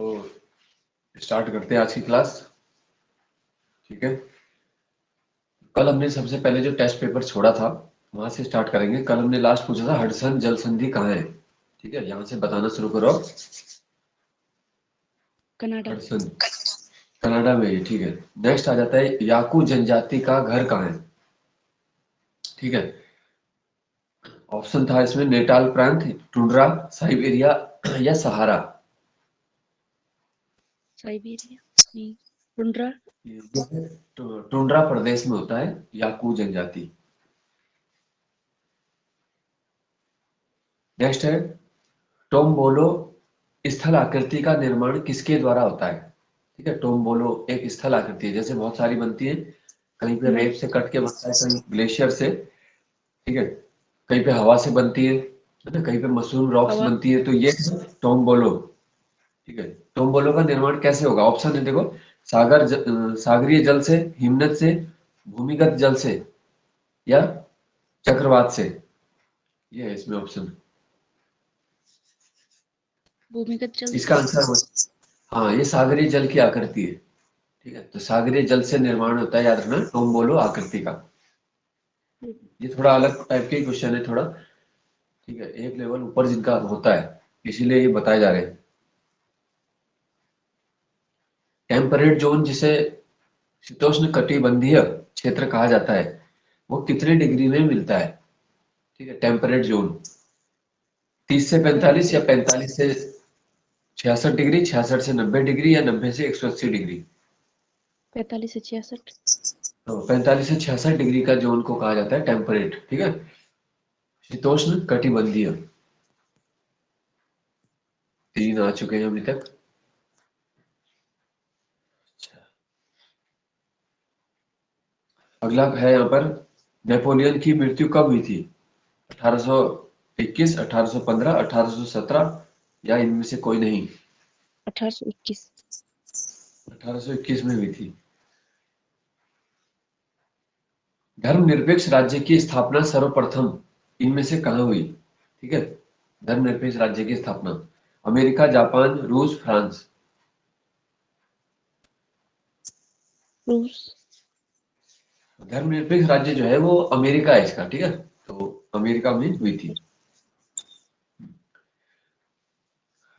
तो स्टार्ट करते हैं आज की क्लास। ठीक है, कल हमने सबसे पहले जो टेस्ट पेपर छोड़ा था वहां से स्टार्ट करेंगे। कल हमने लास्ट पूछा था हडसन जल संधि कहाँ है। ठीक है, यहाँ से बताना शुरू करो। कनाडा। हडसन कनाडा में है। ठीक है, नेक्स्ट आ जाता है याकू जनजाति का घर कहाँ है। ठीक है, ऑप्शन था इसमें नेटाल प्रांत, टुंड्रा, साइबेरिया या सहारा। साइबेरिया नहीं, टुंड्रा। ये है टुंड्रा प्रदेश में होता है याकू जनजाति। नेक्स्ट है टोम्बोलो स्थल आकृति का निर्माण किसके द्वारा होता है। ठीक है, टोम्बोलो एक स्थल आकृति है, जैसे बहुत सारी बनती है। कहीं पे रेत से कट के बनता है, कहीं ग्लेशियर से। ठीक है, कहीं पे हवा से बनती है ना, कहीं पे मशरूम रॉक्स हवा। बनती है। तो ये टोम्बोलो। ठीक है, टोम्बोलो का निर्माण कैसे होगा। ऑप्शन है देखो, सागरीय जल से, हिमनद से, भूमिगत जल से या चक्रवात से। ये है इसमें ऑप्शन। भूमिगत जल इसका से। आंसर हो, हाँ, ये सागरीय जल की आकृति है। ठीक है, तो सागरीय जल से निर्माण होता है, याद रखना, टोम्बोलो आकृति का। ये थोड़ा अलग टाइप के क्वेश्चन है थोड़ा। ठीक है, एक लेवल ऊपर जिनका होता है, इसीलिए ये बताए जा रहे हैं। टेम्परेट जोन जिसे शीतोष्ण कटिबंधीय क्षेत्र कहा जाता है, वो कितने डिग्री में मिलता है। ठीक है, टेम्परेट जोन 30 से 45 या 45 से 66 डिग्री, 66 से 90 डिग्री या 90 से 180 डिग्री। 45 से 66। तो 45 से 66 डिग्री का जोन को कहा जाता है टेम्परेट। ठीक है, शीतोष्ण कटिबंधीय। 3 आ चुके हैं अभी तक। अगला है यहाँ पर, नेपोलियन की मृत्यु कब हुई थी। 1821, 1815, 1817 या इनमें से कोई नहीं। 1821। 1821 में हुई थी। धर्मनिरपेक्ष राज्य की स्थापना सर्वप्रथम इनमें से कहाँ हुई। ठीक है, धर्मनिरपेक्ष राज्य की स्थापना अमेरिका, जापान, रूस, फ्रांस। रूस। धर्मनिरपेक्ष राज्य जो है वो अमेरिका है इसका। ठीक है, तो अमेरिका में हुई थी।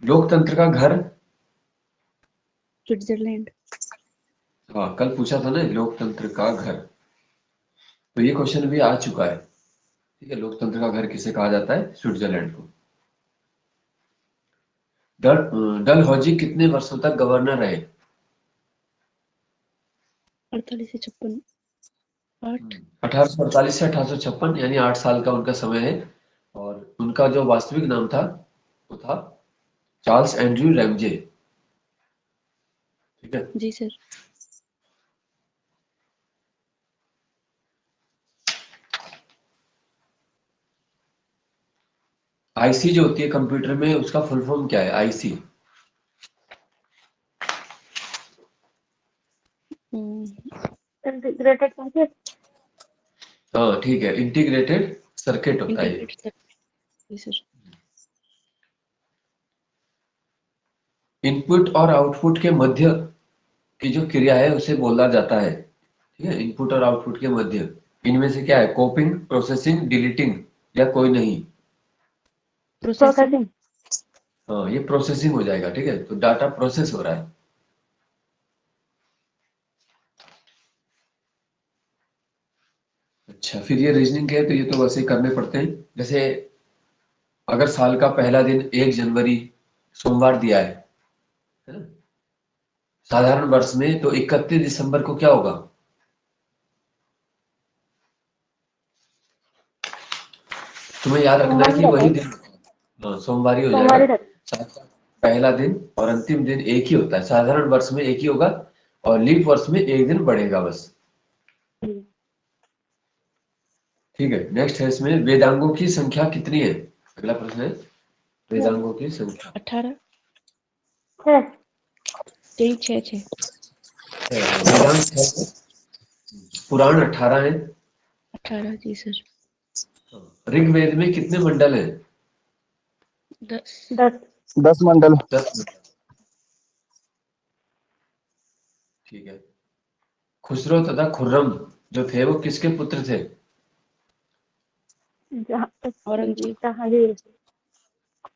लोकतंत्र का घर। स्विट्जरलैंड। हाँ, कल पूछा था ना लोकतंत्र का घर, तो ये क्वेश्चन भी आ चुका है। ठीक है, लोकतंत्र का घर किसे कहा जाता है, स्विट्जरलैंड को। डलहौजी कितने वर्षों तक गवर्नर रहे। 48 से 56। 8। 1848 से 1856, यानी 8 साल का उनका समय है। और उनका जो वास्तविक नाम था वो था चार्ल्स एंड्रयू रैमजे। ठीक है, जी सर। आईसी जो होती है कंप्यूटर में, उसका फुल फॉर्म क्या है, आईसी। Integrated circuit. हाँ ठीक है, इंटीग्रेटेड सर्किट होता है ये। Integrated circuit. जी सर। इनपुट और आउटपुट के मध्य की जो क्रिया है उसे बोला जाता है। ठीक है, इनपुट और आउटपुट के मध्य, इनमें से क्या है, कॉपिंग, प्रोसेसिंग, डिलीटिंग या कोई नहीं। प्रोसेसिंग। हाँ, ये प्रोसेसिंग हो जाएगा। ठीक है, तो डाटा प्रोसेस हो रहा है। अच्छा, फिर ये रीजनिंग के है, तो ये तो वैसे ही करने पड़ते हैं। जैसे अगर साल का पहला दिन 1 जनवरी सोमवार दिया है ना, साधारण वर्ष में, तो 31 दिसंबर को क्या होगा। तुम्हें याद रखना है कि वही दिन, हाँ, सोमवार ही हो जाएगा। साल का पहला दिन और अंतिम दिन एक ही होता है, साधारण वर्ष में एक ही होगा, और लीप वर्ष में एक दिन बढ़ेगा बस। ठीक है, नेक्स्ट है इसमें, वेदांगों की संख्या कितनी है। अगला प्रश्न है, वेदांगों की संख्या। 18। 6। वेदांग 6 है, पुराण 18 है। 18। जी सर। ऋग्वेद में कितने मंडल हैं। 10। 10 मंडल। 10 मंडल। ठीक है। खुसरो तथा खुर्रम जो थे वो किसके पुत्र थे? औरंगजेब। जहांगीर।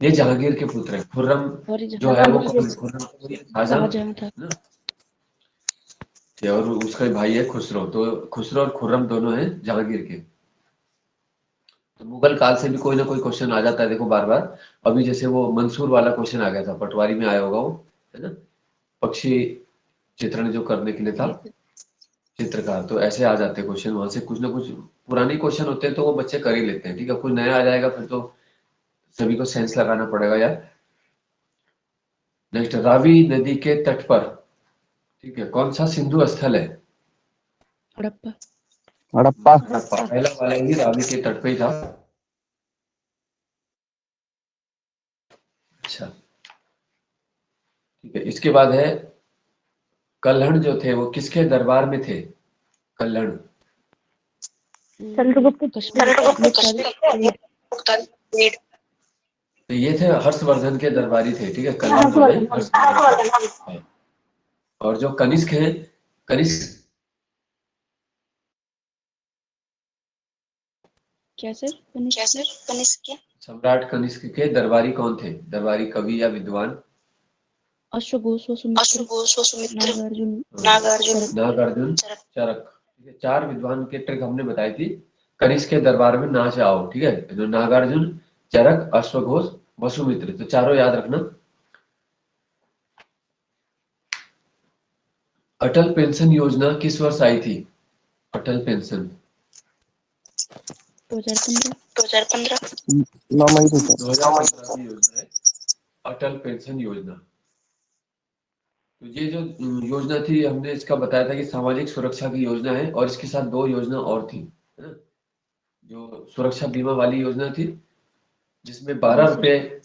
ये जहांगीर के पुत्र है। खुर्रम और जो है वो औरंगजेब कौन है? खुर्रम तो ये शाहजहां शाहजहां था। है ना? और उसका भाई है खुसरो। तो खुसरो और खुर्रम दोनों हैं जहांगीर के। तो मुगल काल से भी कोई ना कोई क्वेश्चन आ जाता है, देखो बार बार। अभी जैसे वो मंसूर वाला क्वेश्चन आ गया था, पटवारी में आया होगा वो, है ना? पक्षी चित्रण जो करने के लिए था, जी सर। चित्रकार। तो ऐसे आ जाते हैं क्वेश्चन, वहां से कुछ ना कुछ पुरानी क्वेश्चन होते हैं तो वो बच्चे कर ही लेते हैं। ठीक है, कोई नया आ जाएगा फिर तो सभी को सेंस लगाना पड़ेगा यार। नेक्स्ट, रावी नदी के तट पर, ठीक है, कौन सा सिंधु स्थल है? हड़प्पा। हड़प्पा। हड़प्पा। पहला वाला ही रावी के तट पे ही था। अच्छा, ठीक है। इसके बाद है कल्हण जो थे वो किसके दरबार में थे? कल्हण। चंद्रगुप्त। कश्मीर मुक्तादी। तो ये थे हर्षवर्धन के दरबारी थे। ठीक है, कल्हण जो है हर्षवर्धन। हर्षवर्धन है। और जो कनिष्क है, कनिष्क क्या सर? कनिष्क के सम्राट कनिष्क के दरबारी कौन थे? दरबारी कवि या विद्वान? अश्वघोष वसुमित्र नागार्जुन चरक। नागार्जुन चरक। ठीक है, चार विद्वान के ट्रिक हमने बताई थी। कनिष्क के दरबार में नाच आओ। ठीक है, तो नागार्जुन, चरक, अश्वघोष, वसुमित्र, तो चारों याद रखना। अटल पेंशन योजना किस वर्ष आई थी? अटल पेंशन 2015। 9 मई को सर। 2015 की योजना है अटल पेंशन योजना। तो ये जो योजना थी, हमने इसका बताया था कि सामाजिक सुरक्षा की योजना है, और इसके साथ दो योजना और थी, है ना? जो सुरक्षा बीमा वाली योजना थी जिसमें 12 रुपए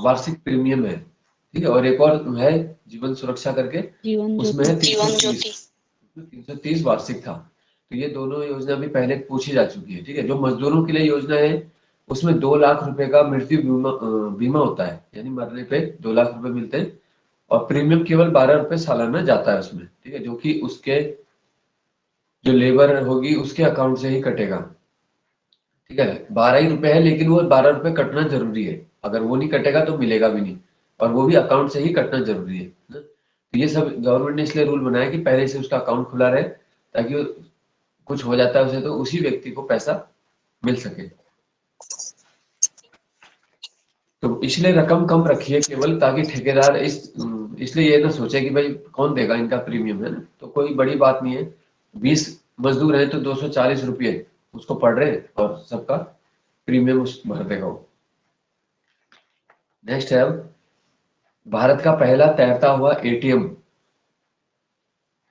वार्षिक प्रीमियम है। ठीक है, और एक और है जीवन सुरक्षा करके, जीवन उसमें ज्योति। है 330 वार्षिक था। तो ये दोनों योजना भी पहले पूछी जा चुकी है। ठीक है, जो मजदूरों के लिए योजना है उसमें 2 लाख रुपए का मृत्यु बीमा होता है, यानी मरने पे 2 लाख रुपए मिलते हैं, और प्रीमियम केवल 12 रुपए सालाना जाता है उसमें। ठीक है, जो कि उसके जो लेबर होगी उसके अकाउंट से ही कटेगा। ठीक है, 12 ही रुपए है, लेकिन वो 12 रुपए कटना जरूरी है। अगर वो नहीं कटेगा तो मिलेगा भी नहीं, और वो भी अकाउंट से ही कटना जरूरी है ना? तो ये सब गवर्नमेंट ने इसलिए रूल बनाया कि पहले से उसका अकाउंट खुला रहे, ताकि कुछ हो जाता है उसे तो उसी व्यक्ति को पैसा मिल सके। तो इसलिए रकम कम रखी है केवल, ताकि ठेकेदार इसलिए ये ना सोचे कि भाई कौन देगा इनका प्रीमियम, है ना? तो कोई बड़ी बात नहीं है। 20 मजदूर हैं तो 240 रुपये उसको पड़ रहे हैं, और सबका प्रीमियम उस भर देगा वो। नेक्स्ट है, अब भारत का पहला तैरता हुआ एटीएम।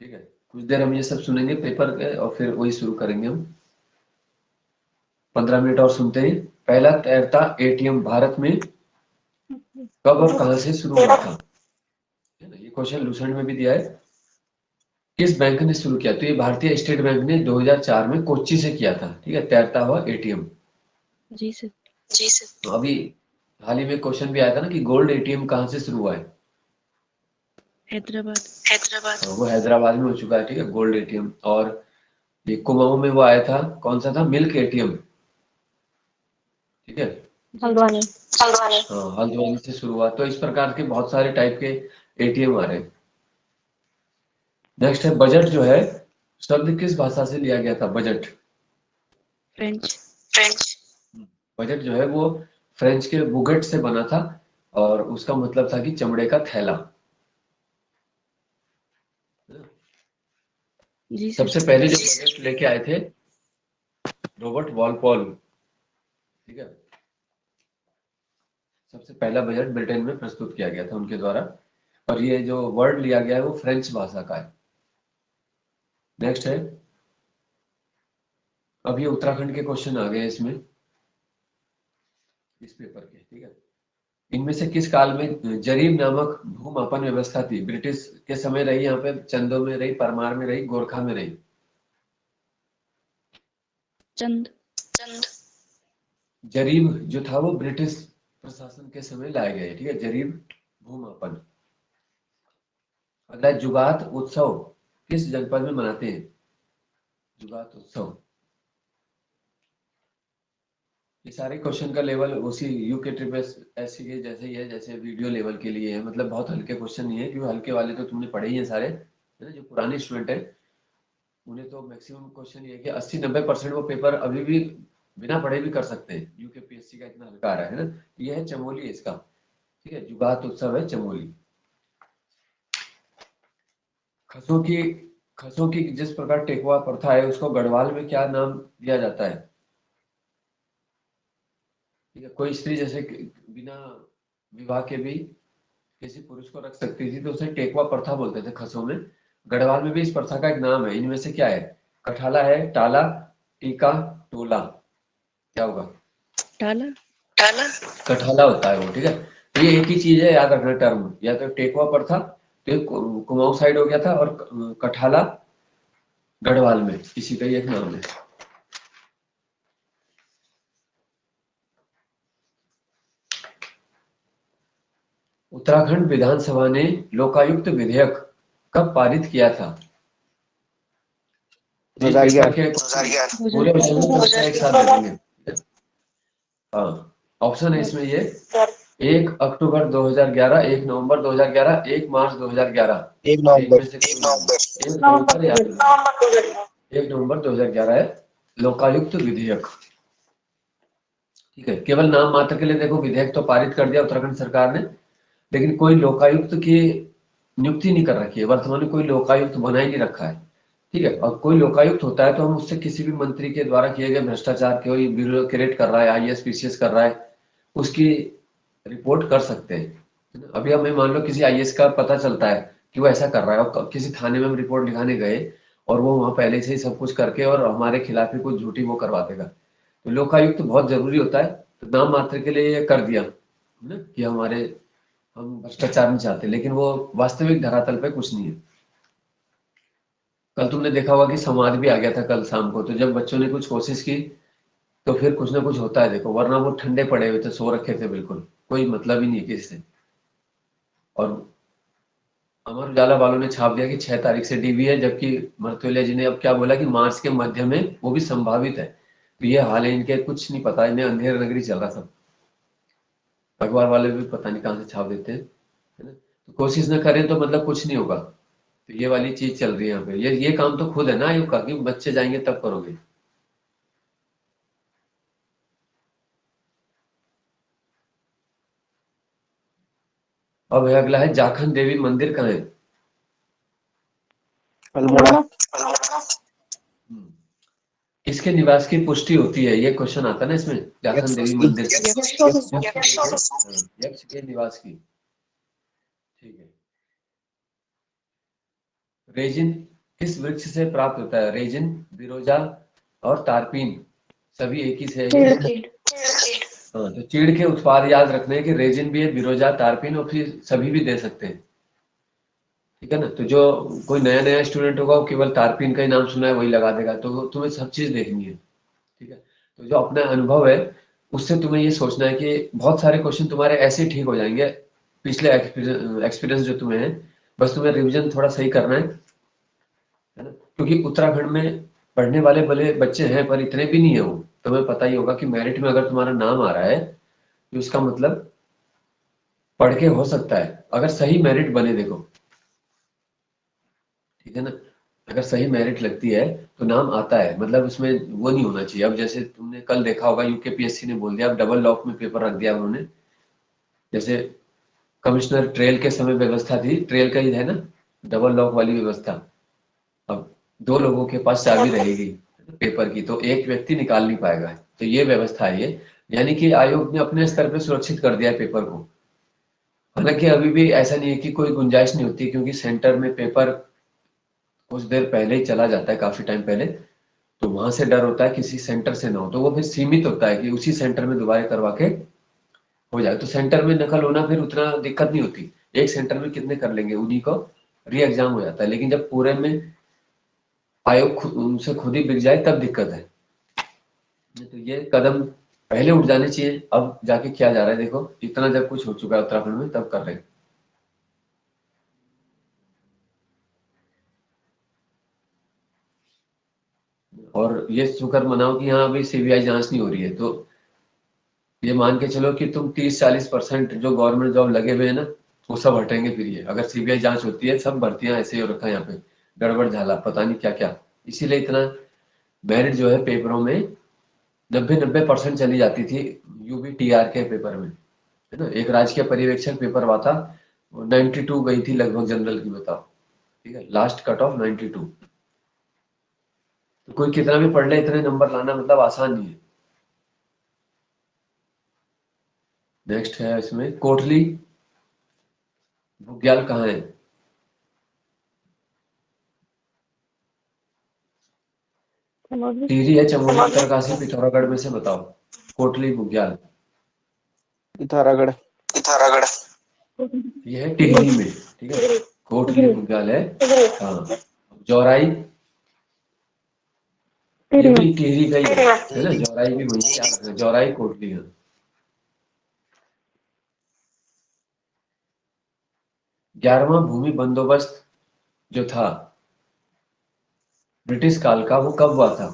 ठीक है, कुछ देर हम ये सब सुनेंगे पेपर के, और फिर वही शुरू करेंगे हम। 15 मिनट और सुनते हैं। पहला तैरता एटीएम भारत में कब और कहां से शुरू हुआ था? है ना? ये क्वेश्चन लूसेंट में भी दिया है। किस बैंक ने शुरू किया? तो ये भारतीय स्टेट बैंक ने 2004 में कोच्चि से किया था। ठीक है, तैरता हुआ एटीएम। जी सर। तो अभी हाल ही में क्वेश्चन भी आया था ना कि गोल्ड एटीएम कहां से शुरू हुआ है? हैदराबाद। तो वो हैदराबाद में हो चुका है। ठीक है, गोल्ड एटीएम। और ये कुमाऊं में वो आया था, कौन सा था? Milk ATM. ठीक है, हल्द्वानी। हाँ, हल्द्वानी से शुरू हुआ। तो इस प्रकार के बहुत सारे टाइप के एटीएम आ रहे हैं। नेक्स्ट है बजट जो है, शब्द किस भाषा से लिया गया था? Budget, French. बजट जो है वो फ्रेंच के बुगेट से बना था, और उसका मतलब था कि चमड़े का थैला। जी सर। सबसे पहले जो बजट लेके आए थे रॉबर्ट वॉलपॉल। ठीक है, सबसे पहला बजट ब्रिटेन में प्रस्तुत किया गया था उनके द्वारा, और ये जो वर्ड लिया गया है वो फ्रेंच भाषा का है। नेक्स्ट है, अब ये उत्तराखंड के क्वेश्चन आ गए इसमें, इस पेपर के। ठीक है, इनमें से किस काल में जरीब नामक भूमापन व्यवस्था थी? ब्रिटिश के समय रही, यहाँ पे चंदों में रही, परमार में रही, गोरखा में रही? चंद। जरीब जो था वो ब्रिटिश प्रशासन के समय लाए गए। ठीक है, जरीब भूमापन। अगला है जुगात उत्सव किस जनपद में मनाते हैं जुगात उत्सव? ये सारे क्वेश्चन का लेवल उसी यूके ट्रिपल एससी के जैसे ही है जैसे वीडियो लेवल के लिए है, मतलब बहुत हल्के क्वेश्चन नहीं है, क्योंकि हल्के वाले तो तुमने पढ़े ही हैं सारे, है ना। जो पुराने स्टूडेंट है उन्हें तो मैक्सिमम क्वेश्चन ये है कि 80-90% वो पेपर अभी भी बिना पढ़े भी कर सकते हैं, यूके पीएससी का इतना हल्का आ रहा है ना। ये है चमोली इसका, ठीक है, जुगात उत्सव है चमोली। खसों की खसों की जिस प्रकार टेकुआ प्रथा है उसको गढ़वाल में क्या नाम दिया जाता है? ठीक है, कोई स्त्री जैसे कि बिना विवाह के भी किसी पुरुष को रख सकती थी तो उसे टेकुआ प्रथा बोलते थे खसों में। गढ़वाल में भी इस प्रथा का एक नाम है, इनमें से क्या है? कठाला है, टाला, टीका, टोला, क्या होगा? टाला। टाला। कठाला होता है वो, ठीक है। तो ये एक ही चीज है, याद रखना टर्म, या तो टेकुआ प्रथा तो ये कुमाऊं साइड हो गया था, और कठाला गढ़वाल में, इसी का ही एक नाम है। उत्तराखंड विधानसभा ने लोकायुक्त विधेयक कब पारित किया था? ये पेपर 2011। के पूरे ऑप्शन में तो एक साथ दे देंगे। हाँ, ऑप्शन है इसमें ये 1 अक्टूबर 2011, 1 नवंबर 2011, 1 मार्च 2011। 1 नवंबर। इनमें से 1 नवंबर या 1 नवंबर 2011 है लोकायुक्त विधेयक, ठीक है। केवल नाम मात्र के लिए देखो, विधेयक तो पारित कर दिया उत्तराखंड सरकार ने, लेकिन कोई लोकायुक्त की नियुक्ति नहीं कर रखी है, वर्तमान में कोई लोकायुक्त बना ही नहीं रखा है, ठीक है। और कोई लोकायुक्त होता है तो हम उससे किसी भी मंत्री के द्वारा किए गए भ्रष्टाचार कोई ब्यूरोक्रेट कर रहा है, आईएएस पीसीएस कर रहा है, उसकी रिपोर्ट कर सकते हैं। अभी हमें मान लो किसी आईएएस का पता चलता है कि वो ऐसा कर रहा है, और किसी थाने में हम रिपोर्ट लिखाने गए और वो वहां पहले से ही सब कुछ करके और हमारे खिलाफ ही कुछ झूठी वो करवा देगा, तो लोकायुक्त बहुत जरूरी होता है। तो नाम मात्र के लिए ये कर दिया है ना कि हमारे हम भ्रष्टाचार नहीं चाहते, लेकिन वो वास्तविक धरातल पे कुछ नहीं है। कल तुमने देखा होगा कि समाज भी आ गया था कल शाम को, तो जब बच्चों ने कुछ कोशिश की तो फिर कुछ ना कुछ होता है देखो, वरना वो ठंडे पड़े हुए थे, सो रखे थे, बिल्कुल कोई मतलब ही नहीं है किसी से। और अमर उजाला वालों ने छाप दिया कि 6 तारीख से डीवी है, जबकि मर्तुलिया जी ने अब क्या बोला कि मार्च के मध्य में वो भी संभावित है। तो ये हाल है इनके, कुछ नहीं पता, इन्हें अंधेर नगरी चल रहा सब। अखबार वाले भी पता नहीं कहाँ से छाप देते हैं, है ना। तो कोशिश न करें तो मतलब कुछ नहीं होगा। तो ये वाली चीज चल रही है यहाँ पे, ये काम तो खुद है ना आयोग का कि बच्चे जाएंगे तब करोगे। अब अगला है जाखन देवी मंदिर कहाँ है? अल्मोड़ा। हम्म, किसके निवास की पुष्टि होती है, ये क्वेश्चन आता है ना इसमें, जाखन यक्ष देवी की। मंदिर की। यक्ष के निवास की, ठीक है। रेजिन किस वृक्ष से प्राप्त होता है? रेजिन, बिरोजा और तारपीन, सभी एक ही से है ये। हाँ, तो चीड़ के उत्पाद याद रखने हैं कि रेजिन भी है, बिरोजा, तारपीन, और फिर सभी भी दे सकते हैं, ठीक है ना। तो जो कोई नया नया स्टूडेंट होगा वो केवल तारपीन का ही नाम सुना है वही लगा देगा, तो तुम्हें सब चीज देखनी है, ठीक है। तो जो अपना अनुभव है उससे तुम्हें ये सोचना है कि बहुत सारे क्वेश्चन तुम्हारे ऐसे ही ठीक हो जाएंगे, पिछले एक्सपीरियंस जो तुम्हें है, बस तुम्हें रिवीजन थोड़ा सही करना है ना। क्योंकि उत्तराखंड में पढ़ने वाले भले बच्चे हैं पर इतने भी नहीं है वो, तुम्हें पता ही होगा कि मेरिट में अगर तुम्हारा नाम आ रहा है तो इसका मतलब पढ़ के हो सकता है, अगर सही मेरिट बने देखो, ठीक है ना। अगर सही मेरिट लगती है तो नाम आता है, मतलब उसमें वो नहीं होना चाहिए। अब जैसे तुमने कल देखा होगा यूकेपीएससी ने बोल दिया, अब डबल लॉक में पेपर रख दिया उन्होंने। जैसे कमिश्नर ट्रेल के समय व्यवस्था थी, ट्रेल का ही है ना, डबल लॉक वाली व्यवस्था। अब 2 लोगों के पास चाबी रहेगी पेपर की, तो एक व्यक्ति निकाल नहीं पाएगा, तो ये व्यवस्था है ये। यानी कि आयोग ने अपने स्तर पे सुरक्षित कर दिया है पेपर को। हालांकि अभी भी ऐसा नहीं है कि कोई गुंजाइश नहीं होती, क्योंकि सेंटर में पेपर कुछ देर पहले ही चला जाता है, काफी टाइम पहले, तो वहां से डर होता है किसी सेंटर से ना हो, तो वो फिर सीमित होता है कि उसी सेंटर में दोबारा करवा के हो जाए, तो सेंटर में नकल होना फिर उतना दिक्कत नहीं होती। एक सेंटर में कितने कर लेंगे, उन्हीं को री एग्जाम हो जाता है। लेकिन जब पूरे में आयोग उनसे खुद ही बिक जाए तब दिक्कत है। तो ये कदम पहले उठ जाने चाहिए, अब जाके किया जा रहा है देखो, इतना जब कुछ हो चुका है उत्तराखंड में तब कर रहे हैं। और ये शुक्र मनाओ कि यहाँ अभी सीबीआई जांच नहीं हो रही है, तो ये मान के चलो कि तुम 30-40% जो गवर्नमेंट जॉब लगे हुए हैं ना, वो सब हटेंगे फिर। ये अगर सीबीआई जांच होती है, सब भर्तियां ऐसे ही हो रखा है यहाँ पे, गड़बड़ झाला पता नहीं क्या क्या। इसीलिए इतना मेरिट जो है पेपरों में 90% चली जाती थी यूबीटीआर के पेपर में, है ना। एक राजकीय पर्यवेक्षक पेपर हुआ था, 92 गई थी लगभग जनरल की, बताओ। ठीक है, लास्ट कट ऑफ 92। तो कोई कितना भी पढ़ ले, इतने नंबर लाना मतलब आसान नहीं है। नेक्स्ट है इसमें कोटली बुग्याल कहाँ है? चमोली। टिहरी है, चमोली, उत्तरकाशी, पिथौरागढ़ में से बताओ कोटली बुग्याल। पिथौरागढ़। पिथौरागढ़। ये है टिहरी में, ठीक है। कोटली बुग्याल है। हाँ, जौराई, ये भी टिहरी का ही है ना। जौराई भी वही है, याद रखना, जौराई कोटली है। 11वां भूमि बंदोबस्त जो था ब्रिटिश काल का, वो कब हुआ था?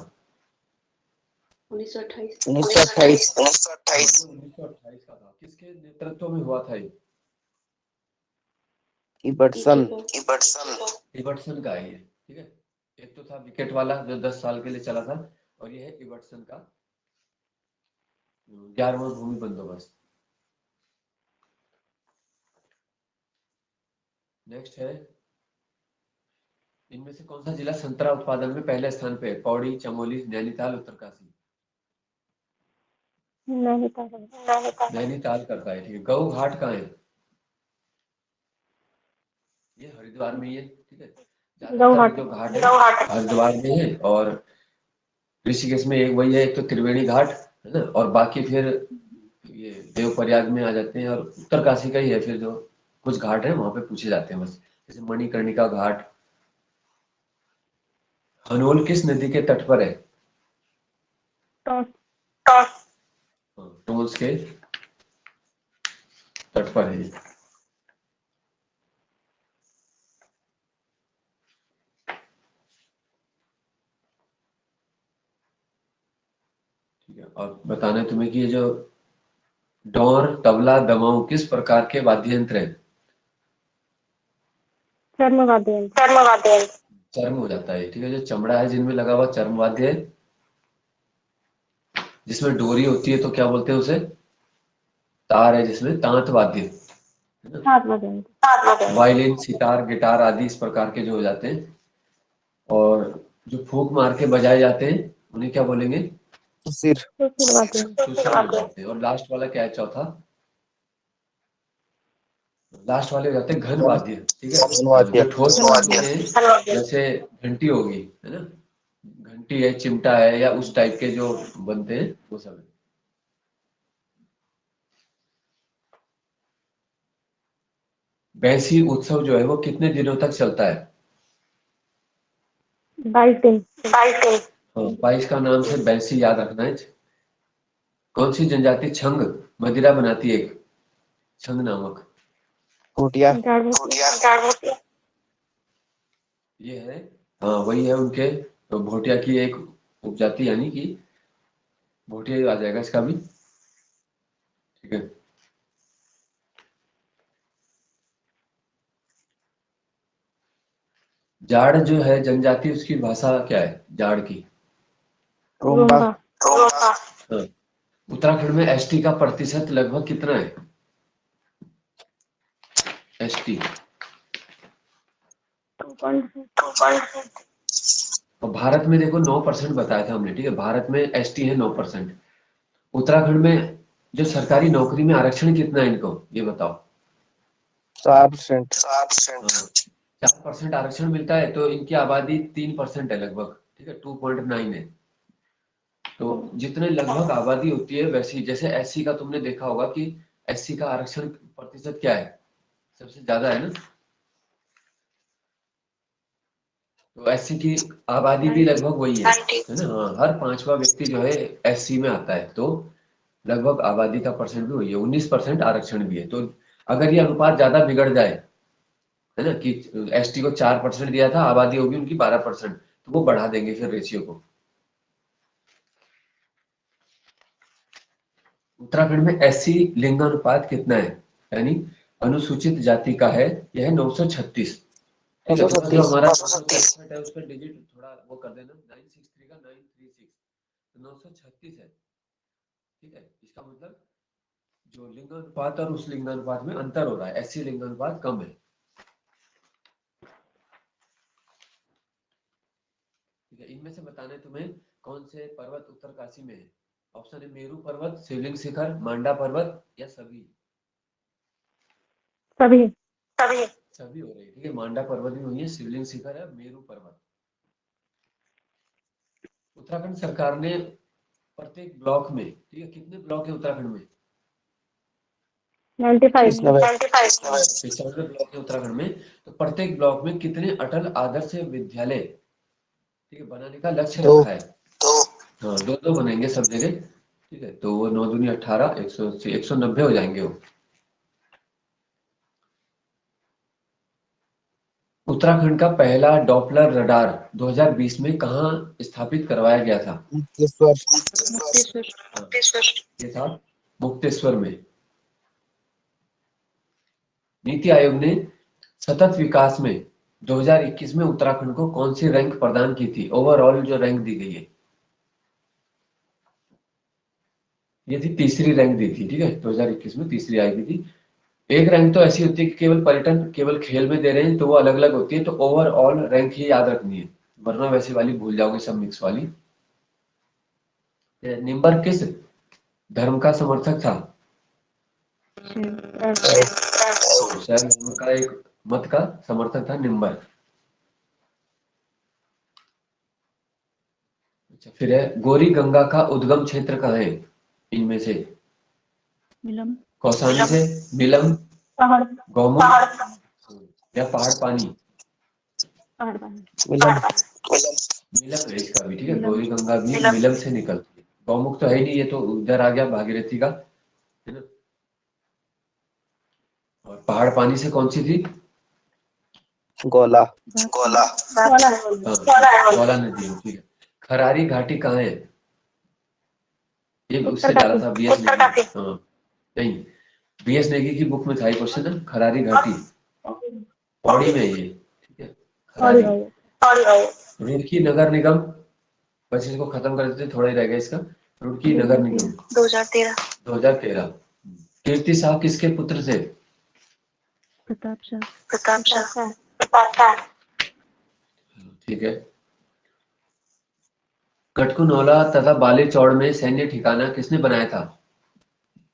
1928। 1928। 1928 का था। किसके नेतृत्व में हुआ था ये? इबर्टसन। इबर्टसन का है ये, ठीक है। एक तो था विकेट वाला जो 10 साल के लिए चला था, और ये है इबर्टसन का 11वां भूमि बंदोबस्त। नेक्स्ट है, इनमें से कौन सा जिला संतरा उत्पादन में पहले स्थान पे है? पौड़ी, चमोली, नैनीताल, उत्तरकाशी। नैनीताल करता है, ठीक है। गऊ घाट कहाँ है? ये हरिद्वार में ही है, ठीक है। ज्यादातर जो घाट है हरिद्वार में है, और ऋषिकेश में एक वही है, एक तो त्रिवेणी घाट है ना, और बाकी फिर ये देवप्रयाग में आ जाते हैं, और उत्तरकाशी का ही है फिर जो कुछ घाट है वहां पे पूछे जाते हैं बस, जैसे मणिकर्णिका घाट। हनोल किस नदी के तट पर है? हाँ, टोंस के तट पर है ये। ठीक है, और बताना है तुम्हें कि ये जो डोर, तबला, दमाऊ किस प्रकार के वाद्य यंत्र है? चर्म वाद्य। चर्म हो जाता है, ठीक है। जो चमड़ा है जिनमें लगा हुआ चर्म वाद्य है, जिसमें डोरी होती है तो क्या बोलते हैं उसे? तार है जिसमें तांत वाद्य, है ना। वायलिन, सितार, गिटार आदि इस प्रकार के जो हो जाते हैं, और जो फूंक मार के बजाए जाते हैं उन्हें क्या बोलेंगे? सिर। सुशिर हो जाते हैं। और लास्ट वाला क्या है, चौथा? लास्ट वाले हो जाते हैं घन वाद्य, ठीक है। वाद्य। जो ठोस वाद्य है, जैसे घंटी होगी, है ना, घंटी है, चिमटा है, या उस टाइप के जो बनते हैं वो सब है। बैसी उत्सव जो है वो कितने दिनों तक चलता है? 22 दिन। हाँ, 22 का नाम से बैसी याद रखना है। कौन सी जनजाति छंग मदिरा बनाती है? एक छंग नामक। कोटिया। ये है, हाँ वही है उनके, तो भोटिया की एक उपजाति, यानी कि भोटिया ही आ जाएगा इसका भी, ठीक है। जाड़ जो है जनजाति, उसकी भाषा क्या है जाड़ की? रोम्बा। हाँ। उत्तराखंड में एसटी का प्रतिशत लगभग कितना है? एसटी, और भारत में देखो 9% बताया था हमने, ठीक है। भारत में एसटी है 9%। उत्तराखंड में जो सरकारी नौकरी में आरक्षण कितना है इनको, ये बताओ। 4%। 4% आरक्षण मिलता है, तो इनकी आबादी 3% है लगभग, ठीक है, 2.9 है। तो जितने लगभग आबादी होती है वैसी, जैसे एससी का तुमने देखा होगा कि एससी का आरक्षण प्रतिशत क्या है, सबसे ज्यादा है ना। तो एससी की आबादी भी लगभग वही है ना। हाँ, हर 5वां व्यक्ति जो है एससी में आता है, तो लगभग आबादी का परसेंट भी वही है। 19% आरक्षण भी है। तो अगर ये अनुपात ज्यादा बिगड़ जाए, है ना, कि एसटी को 4% दिया था, आबादी होगी उनकी 12%, तो वो बढ़ा देंगे फिर रेशियो को। उत्तराखंड में एससी लिंगानुपात कितना है, यानी अनुसूचित जाति का है, यह 936। ठीक है, थोड़ा जो 936। हमारा 963 है उसका डिजिट थोड़ा वो कर देना, 963 का 936, तो 936 है। ठीक है, इसका मतलब जो लिंगानुपात और उस लिंगानुपात में अंतर हो रहा है, एससी लिंगानुपात कम है। ठीक है, इनमें से बताना है तुम्हें कौन से पर्वत उत्तरकाशी में है। ऑप्शन है मेरू पर्वत, शिवलिंग शिखर, मांडा पर्वत या सभी। सभी। सभी हो रही है। ठीक है, मांडा पर्वत भी वही है, शिवलिंग शिखर है, मेरू पर्वत। उत्तराखंड सरकार ने प्रत्येक ब्लॉक में, ठीक है, कितने ब्लॉक है उत्तराखंड में? 95। 95 ब्लॉक है उत्तराखंड में। तो प्रत्येक ब्लॉक में कितने अटल आदर्श विद्यालय, ठीक है, बनाने का लक्ष्य दो। रखा है? हाँ, दो दो बनेंगे सब जगह। ठीक है, तो वो 9 दूनी 18, 180, 190 हो जाएंगे वो। उत्तराखंड का पहला डॉपलर रडार 2020 में कहाँ स्थापित करवाया गया था? मुक्तेश्वर। मुक्तेश्वर। ये था मुक्तेश्वर में। नीति आयोग ने सतत विकास में 2021 में उत्तराखंड को कौन सी रैंक प्रदान की थी? ओवरऑल जो रैंक दी गई है, ये थी तीसरी रैंक दी थी। ठीक है, 2021 में तीसरी आई थी। एक रैंक तो ऐसी होती है कि केवल पर्यटन, केवल खेल में दे रहे हैं तो वो अलग अलग होती है, तो ओवरऑल रैंक ही याद रखनी है, वरना वैसी वाली भूल जाओगे सब मिक्स वाली। निम्बर किस धर्म का समर्थक था? शैव धर्म का एक मत का समर्थक था निम्बर। अच्छा, फिर है गोरी गंगा का उद्गम क्षेत्र कहाँ है इनमें से? मिलम। कौसानी से, मिलम, पहाड़। गौमुख या पहाड़ पानी? मिलन। मिलम है इसका भी। ठीक है, मिलम। गौरी गंगा भी मिलम से निकलती है। गौमुख तो है ही नहीं, ये तो उधर आ गया भागीरथी का, है ना। और पहाड़ पानी से कौन सी थी? गोला। हाँ, ज्वाला नदी है। ठीक है, खरारी घाटी कहाँ है? ये उससे डाला था बीएस नेगी। हाँ, नहीं, बीएस नेगी की बुक में था ये क्वेश्चन ना, खरारी घाटी पौड़ी में है ये। ठीक है, खरारी। रुड़की नगर निगम, बस इसको खत्म कर देते, थोड़ा ही रह गया इसका। रुड़की नगर निगम 2013। कीर्ति शाह किसके पुत्र थे? प्रताप शाह। ठीक है, कटकुनौला तथा बाली चौड़ में सैन्य ठिकाना किसने बनाया था?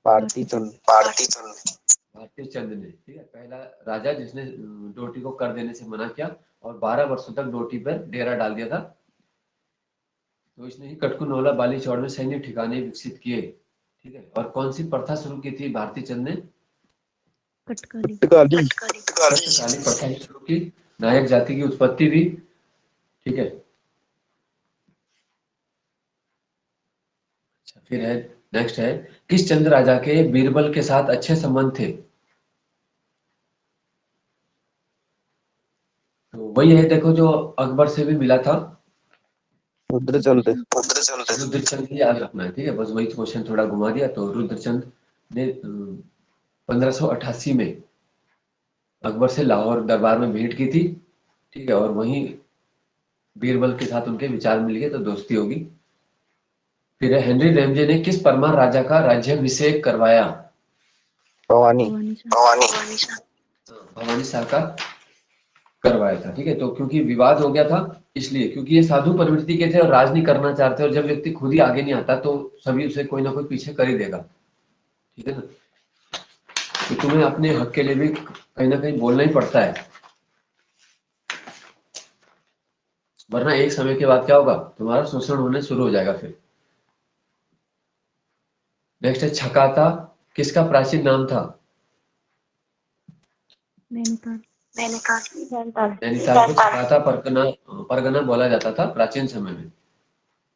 भारती चंद। भारतीय चंद ने। ठीक है, पहला राजा जिसने डोटी को कर देने से मना किया और 12 वर्षों तक डोटी पर डेरा डाल दिया था, तो इसने ही कटकुनौला बाली चौड़ में सैन्य ठिकाने विकसित किए। ठीक है, और कौन सी प्रथा शुरू की थी भारतीय चंद ने? कटकाली। कटकाली प्रथा शुरू की, नायक जाति की उत्पत्ति भी। ठीक है, अच्छा, फिर है, नेक्स्ट है, किस चंद राजा के बीरबल के साथ अच्छे संबंध थे? तो वही है, देखो, जो अकबर से भी मिला था, रुद्रचंद। रुद्रचंद ही याद रखना है। ठीक है, बस वही क्वेश्चन थोड़ा घुमा दिया। तो रुद्रचंद ने 1588 में अकबर से लाहौर दरबार में भेंट की थी। ठीक है, और वहीं बीरबल के साथ उनके विचार मिल गए, तो दोस्ती होगी। फिर है, हेनरी रैमजे ने किस परमार राजा का राज्याभिषेक करवाया? भवानी। भवानी शाह का करवाया था। ठीक है, तो क्योंकि विवाद हो गया था इसलिए, क्योंकि ये साधु प्रवृत्ति के थे और राज नहीं करना चाहते, और जब व्यक्ति खुद ही आगे नहीं आता तो सभी उसे कोई ना कोई पीछे कर ही देगा। ठीक है ना, तो तुम्हें अपने हक के लिए भी कहीं ना कहीं बोलना ही पड़ता है, वरना एक समय के बाद क्या होगा, तुम्हारा शोषण होने शुरू हो जाएगा। फिर नेक्स्ट है, छकाता किसका प्राचीन नाम था? नैनीताल। नैनीताल को छकाता परगना परगना बोला जाता था प्राचीन समय में।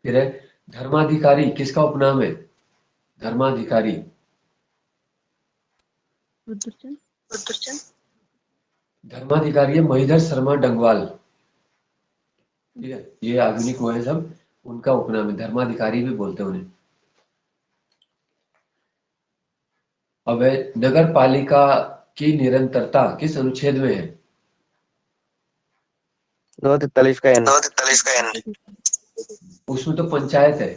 फिर है, धर्माधिकारी किसका उपनाम है? धर्माधिकारी रुद्रचंद। धर्माधिकारी है महीधर शर्मा डंगवाल। ठीक है, ये आधुनिक वो है सब, उनका उपनाम है, धर्माधिकारी भी बोलते हैं उन्हें। अब है नगर पालिका की निरंतरता किस अनुच्छेद में है? 243 का एन। उसमें तो पंचायत है,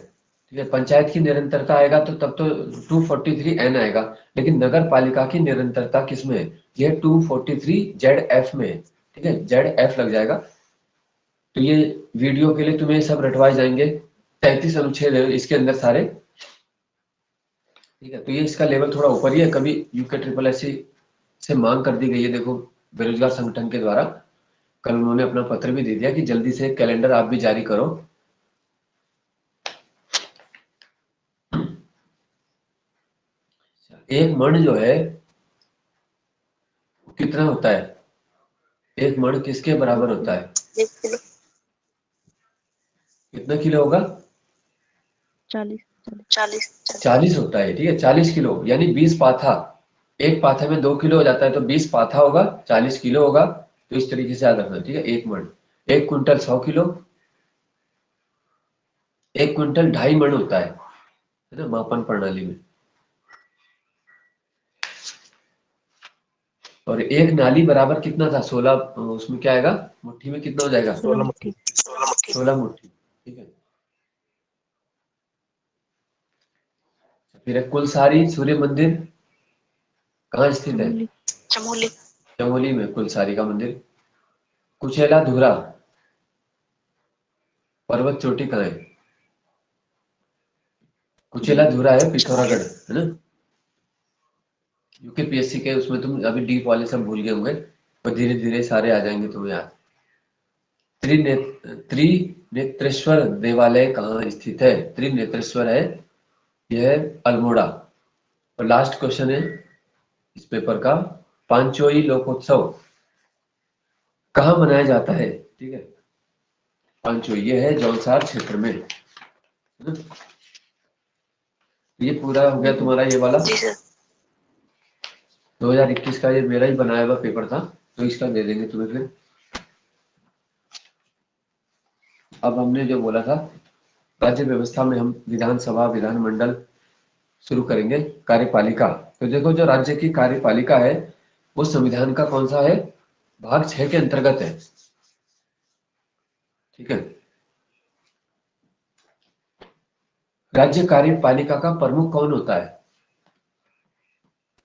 ठीक है, पंचायत की निरंतरता आएगा तो तब तो 243 एन आएगा, लेकिन नगर पालिका की निरंतरता किस में है? यह 243 ZF में है, ठीक है, ZF लग जाएगा। तो ये वीडियो के लिए तुम्हें सब रटवाए जाएंगे, 33 अनुच्छेद है इसके अंदर सारे, ठीक है। तो ये इसका लेवल थोड़ा ऊपर ही है, कभी यूके ट्रिपल एस से मांग कर दी गई है, देखो बेरोजगार संगठन के द्वारा कल उन्होंने अपना पत्र भी दे दिया कि जल्दी से कैलेंडर आप भी जारी करो। एक मण जो है कितना होता है? एक मण किसके बराबर होता है? कितना किलो होगा? 40 40 होता है, ठीक है, 40 किलो यानी 20 पाथा। एक पाथे में 2 किलो हो जाता है, तो 20 पाथा होगा, 40 किलो होगा। तो इस तरीके से याद रखना, ठीक है। एक मण, 1 क्विंटल 100 किलो, 1 क्विंटल 2.5 मण होता है ना, मापन प्रणाली में। और एक नाली बराबर कितना था? 16, उसमें क्या आएगा, मुट्ठी में कितना हो जाएगा? 16 मुट्ठी। 16 मुट्ठी, ठीक है। फिर है कुलसारी सूर्य मंदिर, कहाँ स्थित है? चमोली चमोली में कुलसारी का मंदिर। कुचेला धुरा पर्वत चोटी कहाँ है? कुचेला धुरा है पिथौरागढ़, है ना। यूकेपीएससी के उसमें तुम अभी डीप वाले सब भूल गए होंगे, पर धीरे धीरे सारे आ जाएंगे तुम्हें याद। त्रिनेत्रेश्वर देवालय कहाँ स्थित है? त्रिनेत्रेश्वर है, यह है अल्मोड़ा। और लास्ट क्वेश्चन है इस पेपर का, पांचोई लोकोत्सव कहाँ मनाया जाता है? ठीक है, पांचोई ये है जौनसार क्षेत्र में, है ना। ये पूरा हो गया तुम्हारा ये वाला 2021 का, ये मेरा ही बनाया हुआ पेपर था, तो इसका दे देंगे तुम्हें फिर। अब हमने जो बोला था राज्य व्यवस्था में हम विधानसभा विधानमंडल शुरू करेंगे, कार्यपालिका। तो देखो जो राज्य की कार्यपालिका है वो संविधान का कौन सा है? भाग 6 के अंतर्गत है, ठीक है। राज्य कार्यपालिका का प्रमुख कौन होता है?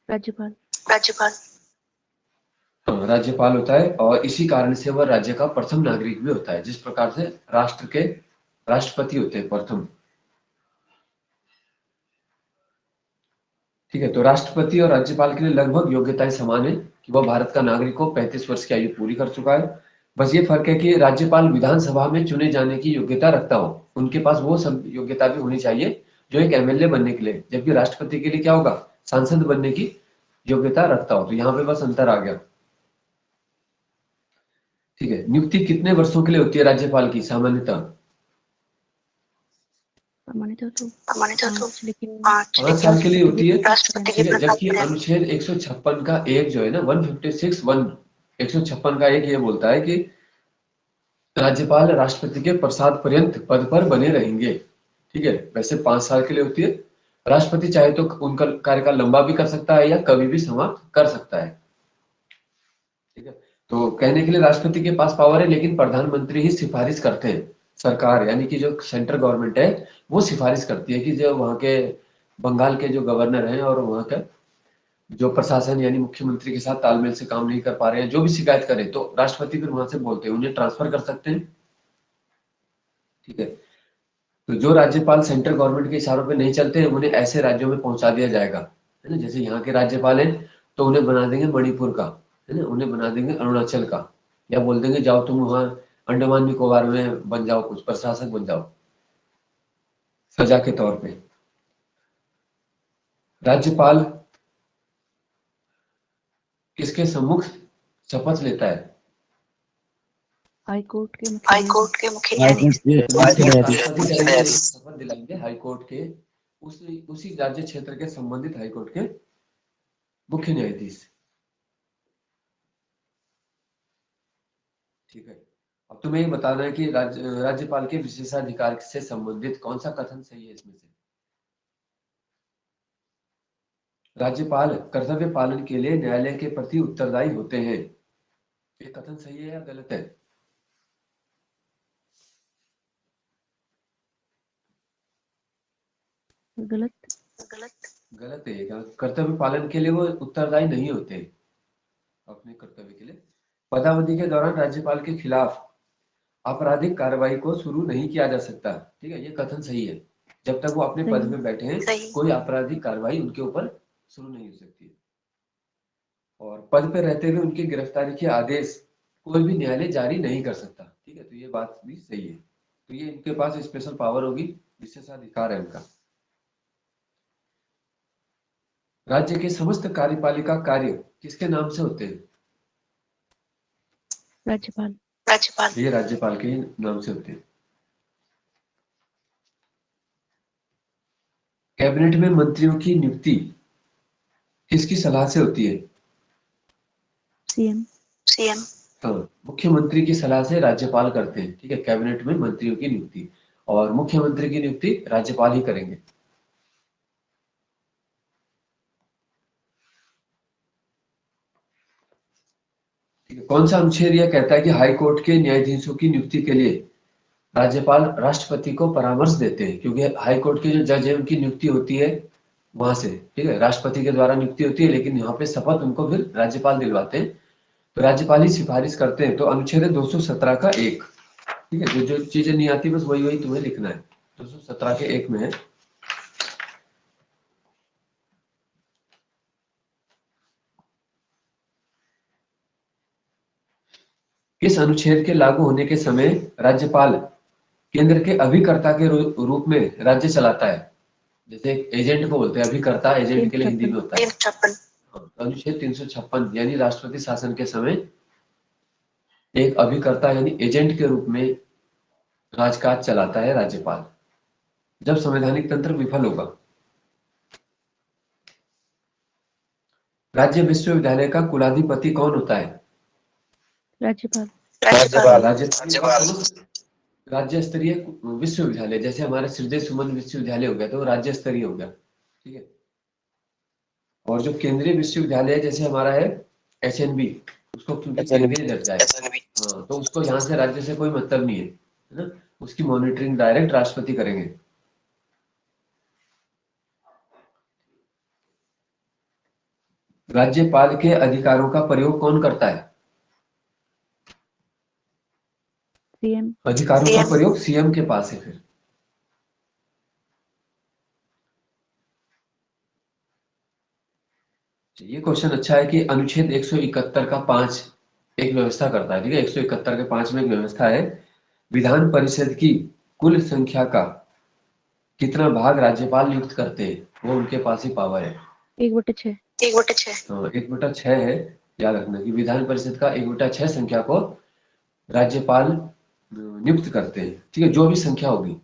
राज्यपाल राज्यपाल होता है, और इसी कारण से वह राज्य का प्रथम नागरिक भी होता है, जिस प्रकार से राष्ट्र के राष्ट्रपति होते हैं प्रथम, ठीक है। तो राष्ट्रपति और राज्यपाल के लिए लगभग योग्यताएं समान है कि वह भारत का नागरिक हो, 35 वर्ष की आयु पूरी कर चुका है। बस ये फर्क है कि राज्यपाल विधानसभा में चुने जाने की योग्यता रखता हो, उनके पास वो सब योग्यता भी होनी चाहिए जो एक एमएलए बनने के लिए, जबकि राष्ट्रपति के लिए क्या होगा? सांसद बनने की योग्यता रखता हो। तो यहाँ पे बस अंतर आ गया, ठीक है। नियुक्ति कितने वर्षों के लिए होती है राज्यपाल की सामान्यतः? सामान्यतः तो 5, लेकिन 5 साल के लिए होती है, राष्ट्रपति ठीक है। जबकि अनुच्छेद 156 का एक जो है ना, 156 का एक ये बोलता है कि राज्यपाल राष्ट्रपति के प्रसाद पर्यंत पद पर बने रहेंगे, ठीक है। वैसे 5 साल के लिए होती है। राष्ट्रपति चाहे तो उनका कार्यकाल लंबा भी कर सकता है या कभी भी समाप्त कर सकता है, ठीक है। तो कहने के लिए राष्ट्रपति के पास पावर है, लेकिन प्रधानमंत्री ही सिफारिश करते हैं। सरकार यानी कि जो सेंट्रल गवर्नमेंट है वो सिफारिश करती है कि जो वहाँ के बंगाल के जो गवर्नर हैं और वहाँ का जो प्रशासन यानी मुख्यमंत्री के साथ तालमेल से काम नहीं कर पा रहे हैं, जो भी शिकायत करें तो राष्ट्रपति फिर वहां से बोलते हैं, उन्हें ट्रांसफर कर सकते हैं, ठीक है। तो जो राज्यपाल सेंट्रल गवर्नमेंट के इशारों पे नहीं चलते हैं उन्हें ऐसे राज्यों में पहुंचा दिया जाएगा, है ना। जैसे यहाँ के राज्यपाल हैं तो उन्हें बना देंगे मणिपुर का, है ना, उन्हें बना देंगे अरुणाचल का, या बोल देंगे जाओ तुम वहां अंडमान निकोबार में बन जाओ, कुछ प्रशासक बन जाओ सजा के तौर पे। राज्यपाल किसके सम्मुख शपथ लेता है? हाई कोर्ट के मुख्य न्यायाधीश। शपथ दिलाएंगे हाईकोर्ट के उसी राज्य क्षेत्र के संबंधित हाईकोर्ट के मुख्य न्यायाधीश, ठीक है। अब तुम्हें ये बताना है कि राज्यपाल के विशेषाधिकार से संबंधित कौन सा कथन सही है इसमें से? राज्यपाल कर्तव्य पालन के लिए न्यायालय के प्रति उत्तरदायी होते हैं। ये कथन सही है या गलत है? गलत। गलत है। कर्तव्य पालन के लिए वो उत्तरदायी नहीं होते अपने कर्तव्य के लिए। पदावधि के दौरान राज्यपाल के खिलाफ आपराधिक कार्रवाई को शुरू नहीं किया जा सकता। ठीक है, ये कथन सही है। जब तक वो अपने पद सही। में बैठे हैं कोई आपराधिक कार्रवाई उनके ऊपर शुरू नहीं हो सकती है। और पद पे रहते हुए उनकी गिरफ्तारी के आदेश कोई भी न्यायालय जारी नहीं कर सकता। ठीक है, तो ये बात भी सही है। तो ये इनके पास स्पेशल पावर होगी, विशेष अधिकार है इनका। राज्य के समस्त कार्यपालिका कार्य किसके नाम से होते हैं? राज्यपाल। ये राज्यपाल के ही नाम से होते हैं। कैबिनेट में मंत्रियों की नियुक्ति किसकी सलाह से होती है? सीएम। हाँ, मुख्यमंत्री की सलाह से राज्यपाल करते हैं। ठीक है, कैबिनेट में मंत्रियों की नियुक्ति, और मुख्यमंत्री की नियुक्ति राज्यपाल ही करेंगे। ठीक है, कौन सा अनुच्छेद यह कहता है कि हाई कोर्ट के न्यायाधीशों की नियुक्ति के लिए राज्यपाल राष्ट्रपति को परामर्श देते हैं? क्योंकि हाई कोर्ट के जो जज है उनकी नियुक्ति होती है वहां से, ठीक है, राष्ट्रपति के द्वारा नियुक्ति होती है, लेकिन यहाँ पे शपथ उनको फिर राज्यपाल दिलवाते हैं। तो राज्यपाल ही सिफारिश करते हैं। तो अनुच्छेद है 217 का 1। ठीक है, जो जो चीजें नहीं आती बस वही वही तुम्हें लिखना है। 217 के 1 में है। इस अनुच्छेद के लागू होने के समय राज्यपाल केंद्र के अभिकर्ता के रूप में राज्य चलाता है। जैसे एजेंट को बोलते हैं अभिकर्ता, एजेंट के लिए हिंदी में होता है। हाँ, अनुच्छेद 356 यानी राष्ट्रपति शासन के समय एक अभिकर्ता यानी एजेंट के रूप में राजकाज चलाता है राज्यपाल, जब संवैधानिक तंत्र विफल होगा। राज्य विश्वविद्यालय का कुलाधिपति कौन होता है? राज्यपाल। राज्य स्तरीय विश्वविद्यालय, जैसे हमारा हृदय सुमन विश्वविद्यालय हो गया तो राज्य स्तरीय हो गया। ठीक है, और जो केंद्रीय विश्वविद्यालय है जैसे हमारा है एचएनबी, उसको क्योंकि केंद्रीय दर्जा है, हाँ, तो उसको यहाँ से राज्य से कोई मतलब नहीं है ना, उसकी मॉनिटरिंग डायरेक्ट राष्ट्रपति करेंगे। राज्यपाल के अधिकारों का प्रयोग कौन करता है? सीएम। अधिकारों का प्रयोग सीएम के पास है। फिर ये क्वेश्चन अच्छा है कि अनुच्छेद 171 का 5 एक व्यवस्था करता है। ठीक है, 171 के 5 में एक व्यवस्था है, विधान परिषद की कुल संख्या का कितना भाग राज्यपाल नियुक्त करते हैं, वो उनके पास ही पावर है। 1/6। हाँ, 1/6 है। याद रखना कि विधान परिषद का 1/6 संख्या को राज्यपाल नियुक्त करते हैं। ठीक है, जो भी संख्या होगी।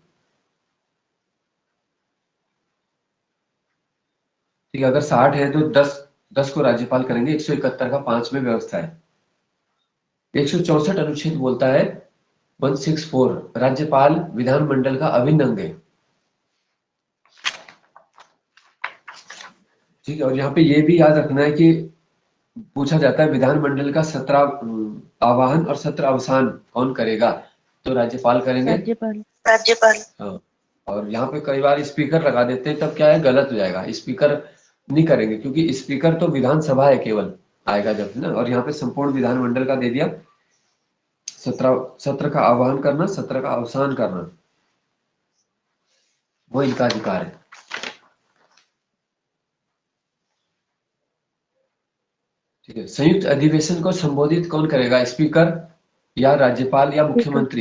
ठीक है, अगर 60 है तो 10 को राज्यपाल करेंगे। 171 का 5 में व्यवस्था है। 164 अनुच्छेद बोलता है 164 राज्यपाल विधानमंडल का अभिन्न अंग है। ठीक है, और यहाँ पे ये भी याद रखना है कि पूछा जाता है विधानमंडल का सत्र आवाहन और सत्र अवसान कौन करेगा, तो राज्यपाल करेंगे। राज्यपाल। हाँ, और यहाँ पे कई बार स्पीकर लगा देते हैं, तब क्या है, गलत हो जाएगा। स्पीकर नहीं करेंगे क्योंकि स्पीकर तो विधानसभा है केवल आएगा जब ना, और यहाँ पे संपूर्ण विधानमंडल का दे दिया। सत्र का आह्वान करना, सत्र का अवसान करना, वो इनका अधिकार है। ठीक है, संयुक्त अधिवेशन को संबोधित कौन करेगा, स्पीकर या राज्यपाल या मुख्यमंत्री?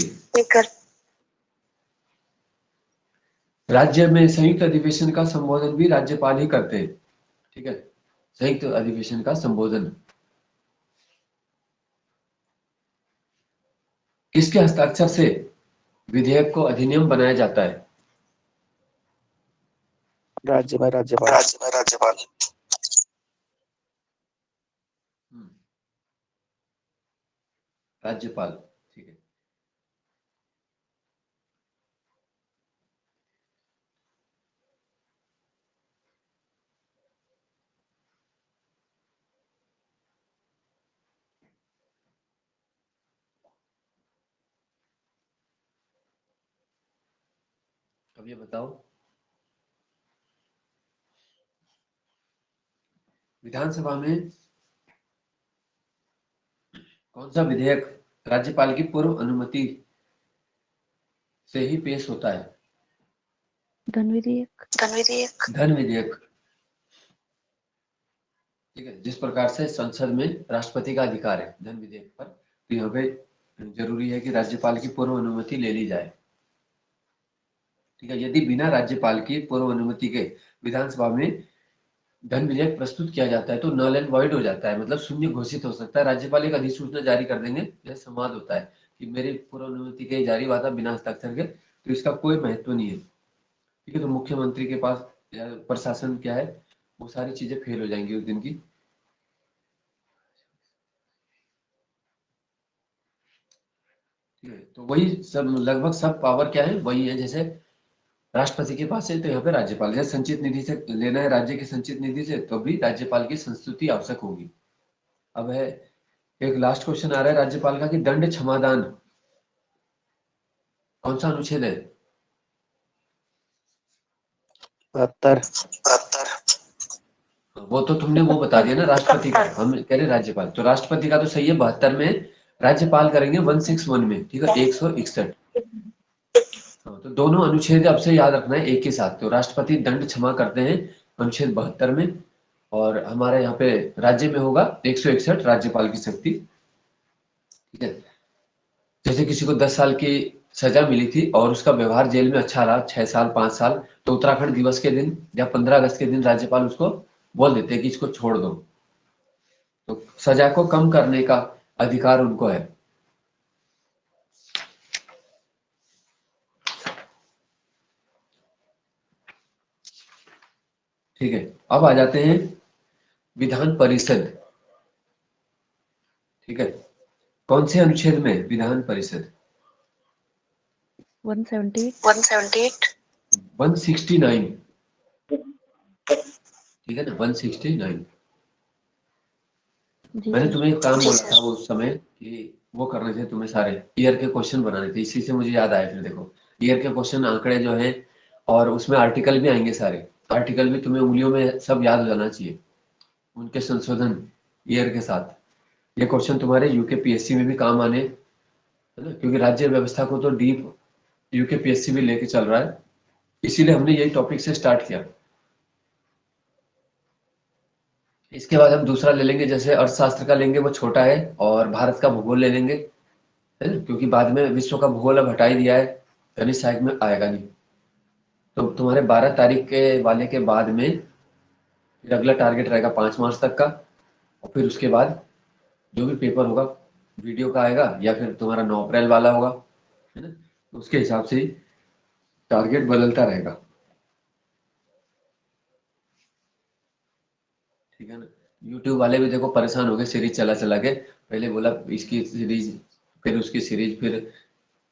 राज्य में संयुक्त अधिवेशन का संबोधन भी राज्यपाल ही करते हैं। ठीक है, संयुक्त अधिवेशन का संबोधन किसके हस्ताक्षर से विधेयक को अधिनियम बनाया जाता है? राज्यपाल। हम्म, राज्यपाल। ठीक है, अब ये बताओ, विधानसभा में कौन सा विधेयक राज्यपाल की पूर्व अनुमति से ही पेश होता है? धन विधेयक। धन विधेयक। ठीक है, जिस प्रकार से संसद में राष्ट्रपति का अधिकार है धन विधेयक पर, तो यहाँ पे जरूरी है कि राज्यपाल की पूर्व अनुमति ले ली जाए। ठीक है, यदि बिना राज्यपाल की पूर्व अनुमति के विधानसभा में धन विधेयक प्रस्तुत किया जाता है तो नल एंड वॉइड हो जाता है, मतलब शून्य घोषित हो सकता है। राज्यपाल एक अधिसूचना जारी कर देंगे, जैसे संवाद होता है कि मेरे पूर्व अनुमति के जारी हुआ था बिना हस्ताक्षर के, तो इसका कोई महत्व नहीं है। ठीक है, तो मुख्यमंत्री के पास प्रशासन क्या है, वो सारी चीजें फेल हो जाएंगी उस दिन की। ठीक है, तो वही सब लगभग सब पावर क्या है, वही है जैसे राष्ट्रपति के पास है, तो यहाँ पे राज्यपाल, जैसे संचित निधि से लेना है राज्य की संचित निधि से, तो भी राज्यपाल की संस्तुति आवश्यक होगी। अब है एक लास्ट क्वेश्चन आ रहा है राज्यपाल का कि दंड क्षमादान कौन सा अनुच्छेद है? 72। वो तो तुमने वो बता दिया ना, राष्ट्रपति का, हम कह रहे राज्यपाल, तो राष्ट्रपति का तो सही है 72 में, राज्यपाल करेंगे 161 में। ठीक है, 161। हाँ, तो दोनों अनुच्छेद अब से याद रखना है एक के साथ। तो राष्ट्रपति दंड क्षमा करते हैं अनुच्छेद 72 में, और हमारे यहाँ पे राज्य में होगा 161 राज्यपाल की शक्ति। ठीक है, जैसे किसी को 10 साल की सजा मिली थी और उसका व्यवहार जेल में अच्छा रहा 6 साल 5 साल, तो उत्तराखंड दिवस के दिन या 15 अगस्त के दिन राज्यपाल उसको बोल देते हैं कि इसको छोड़ दो, तो सजा को कम करने का अधिकार उनको है। ठीक है, अब आ जाते हैं विधान परिषद। ठीक है, कौन से अनुच्छेद में विधान परिषद? 178। 169। ठीक है ना, 169। जी मैंने सर। तुम्हें एक काम बोला था वो उस समय कि वो करने थे तुम्हें, सारे ईयर के क्वेश्चन बनाने थे, इसी से मुझे याद आया। फिर देखो, ईयर के क्वेश्चन आंकड़े जो हैं, और उसमें आर्टिकल भी आएंगे, सारे आर्टिकल भी तुम्हें उंगलियों में सब याद हो जाना चाहिए, उनके संशोधन ईयर के साथ। ये क्वेश्चन तुम्हारे यूकेपीएससी में भी काम आने, है ना, क्योंकि राज्य व्यवस्था को तो डीप यूकेपीएससी भी लेके चल रहा है, इसीलिए हमने यही टॉपिक से स्टार्ट किया। इसके बाद हम दूसरा ले लेंगे, जैसे अर्थशास्त्र का लेंगे, वो छोटा है, और भारत का भूगोल ले लेंगे, है ना, क्योंकि बाद में विश्व का भूगोल अब हटा ही दिया है, गणित सहायक में आएगा नहीं। तो तुम्हारे 12 तारीख के वाले के बाद में फिर अगला टारगेट रहेगा 5 मार्च तक का, और फिर उसके बाद जो भी पेपर होगा वीडियो का आएगा, या फिर तुम्हारा 9 अप्रैल वाला होगा, है ना, तो उसके हिसाब से टारगेट बदलता रहेगा। ठीक है ना, यूट्यूब वाले भी देखो परेशान हो गए सीरीज चला चला के, पहले बोला इसकी सीरीज, फिर उसकी सीरीज, फिर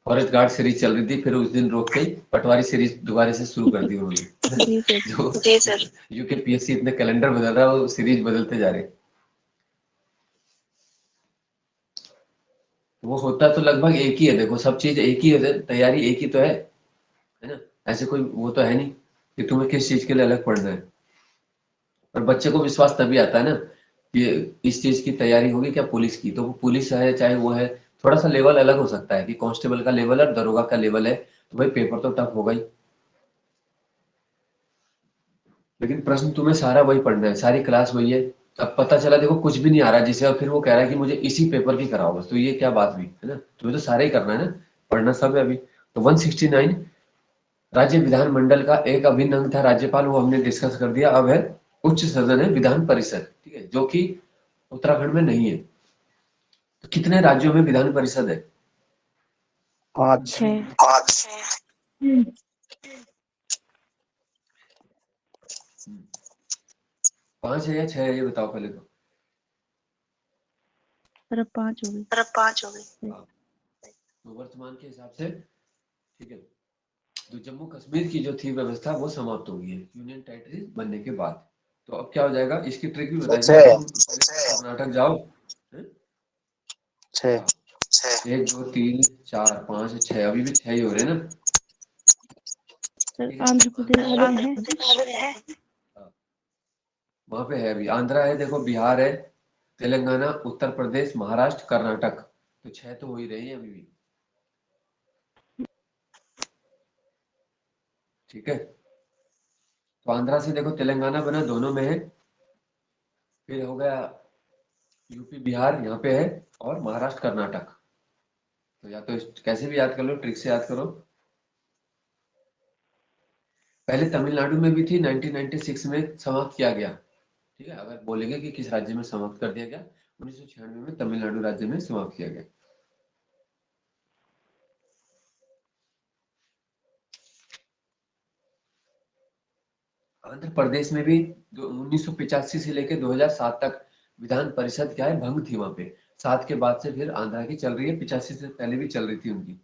फॉरेस्ट गार्ड सीरीज चल रही थी, फिर उस दिन रोक के पटवारी सीरीज दोबारा से शुरू कर दी उन्होंने। जी सर। जो जी सर, यूकेपीएससी इतने कैलेंडर बदल रहा है, वो सीरीज बदलते जा रहे। वो होता तो लगभग एक ही है, देखो सब चीज एक ही है, तैयारी एक ही तो है ना, ऐसे कोई वो तो है नहीं कि तुम्हें किस चीज के लिए अलग पढ़ना है। और बच्चे को विश्वास तभी आता है ना कि इस चीज की तैयारी होगी क्या, पुलिस की, तो वो पुलिस है चाहे वो है, थोड़ा सा लेवल अलग हो सकता है कि कांस्टेबल का लेवल है, दरोगा का लेवल है, तो भाई पेपर तो टफ होगा ही, लेकिन प्रश्न तुम्हें सारा वही पढ़ना है, सारी क्लास वही है। अब पता चला देखो कुछ भी नहीं आ रहा जिसे, और फिर वो कह रहा है कि मुझे इसी पेपर की कराओ बस, तो ये क्या बात हुई, है ना, तुम्हें तो सारा ही करना है ना, पढ़ना सब है अभी। तो 169 राज्य विधानमंडल का एक अभिन्न अंग था राज्यपाल, वो हमने डिस्कस कर दिया। अब है उच्च सदन है विधान परिषद, ठीक है, जो कि उत्तराखंड में नहीं है। तो कितने राज्यों में विधान परिषद है? 5। 6। 5 है या 6 है, ये बताओ पहले तो। सर अब 5 हो गई। हाँ, तो वर्तमान के हिसाब से, ठीक है, तो जम्मू कश्मीर की जो थी व्यवस्था वो समाप्त हो गई है यूनियन टेरिटरी बनने के बाद। तो अब क्या हो जाएगा, इसकी ट्रिक भी बताई थी, 6। तुम पहले कर्नाटक जाओ, हैं? 6। 1 2 3 4 5 6, अभी भी 6 ही हो रहे हैं ना। ठीक है, आंध्र प्रदेश में है। वहां पे है अभी। आंध्रा है, देखो, बिहार है, तेलंगाना, उत्तर प्रदेश, महाराष्ट्र, कर्नाटक, तो 6 तो हो ही रही है अभी भी। ठीक है, तो आंध्रा से देखो तेलंगाना बना, दोनों में है। फिर हो गया यूपी बिहार, यहाँ पे है, और महाराष्ट्र कर्नाटक। तो या तो कैसे भी याद कर लो, ट्रिक से याद करो। पहले तमिलनाडु में भी थी, 1996 में समाप्त किया गया। ठीक है, अगर बोलेंगे कि किस राज्य में समाप्त कर दिया गया, 1996 में तमिलनाडु राज्य में समाप्त किया गया। आंध्र प्रदेश में भी 1985 से लेकर 2007 तक विधान परिषद क्या है, भंग थी वहां पे। 7 के बाद से फिर आंध्रा की चल रही है, 85 से पहले भी चल रही थी उनकी।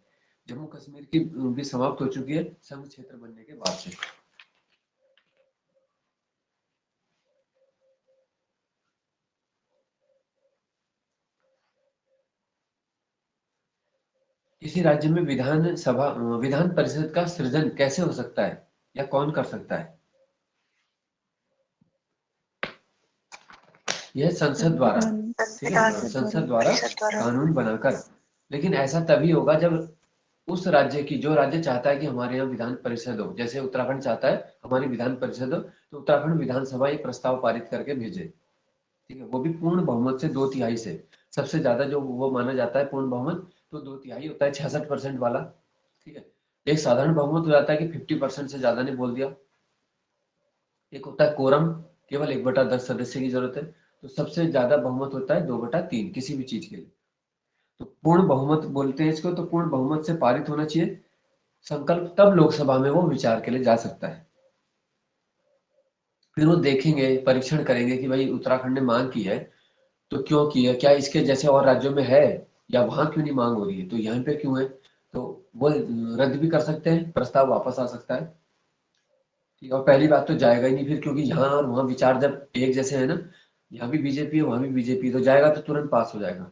जम्मू कश्मीर की भी समाप्त हो चुकी है संघ क्षेत्र बनने के बाद से। किसी राज्य में विधान परिषद का सृजन कैसे हो सकता है, या कौन कर सकता है? यह संसद द्वारा। ठीक है, संसद द्वारा कानून बनाकर। लेकिन ऐसा तभी होगा जब उस राज्य की, जो राज्य चाहता है कि हमारे यहाँ विधान परिषद हो, जैसे उत्तराखंड चाहता है हमारी विधान परिषद हो, तो उत्तराखंड विधानसभा एक प्रस्ताव पारित करके भेजे। ठीक है, वो भी पूर्ण बहुमत से, 2/3 से। सबसे ज्यादा जो वो माना जाता है पूर्ण बहुमत, तो 2/3 होता है, 66% वाला। ठीक है, एक साधारण बहुमत हो जाता है कि 50% से ज्यादा ने बोल दिया। एक होता है कोरम, केवल 1/10 सदस्य की जरूरत है। तो सबसे ज्यादा बहुमत होता है 2/3 किसी भी चीज के लिए। तो पूर्ण बहुमत बोलते हैं इसको। तो पूर्ण बहुमत से पारित होना चाहिए संकल्प, तब लोकसभा में वो विचार के लिए जा सकता है। फिर वो देखेंगे, परीक्षण करेंगे कि भाई उत्तराखंड ने मांग की है तो क्यों की है, क्या इसके जैसे और राज्यों में है, या वहां क्यों नहीं मांग हो रही है, तो यहाँ पे क्यों है। तो वो रद्द भी कर सकते हैं, प्रस्ताव वापस आ सकता है। ठीक है, और पहली बात तो जाएगा ही नहीं फिर, क्योंकि यहाँ और वहां विचार जब एक जैसे है ना, यहाँ भी बीजेपी है वहां भी बीजेपी, तो जाएगा तो तुरंत पास हो जाएगा।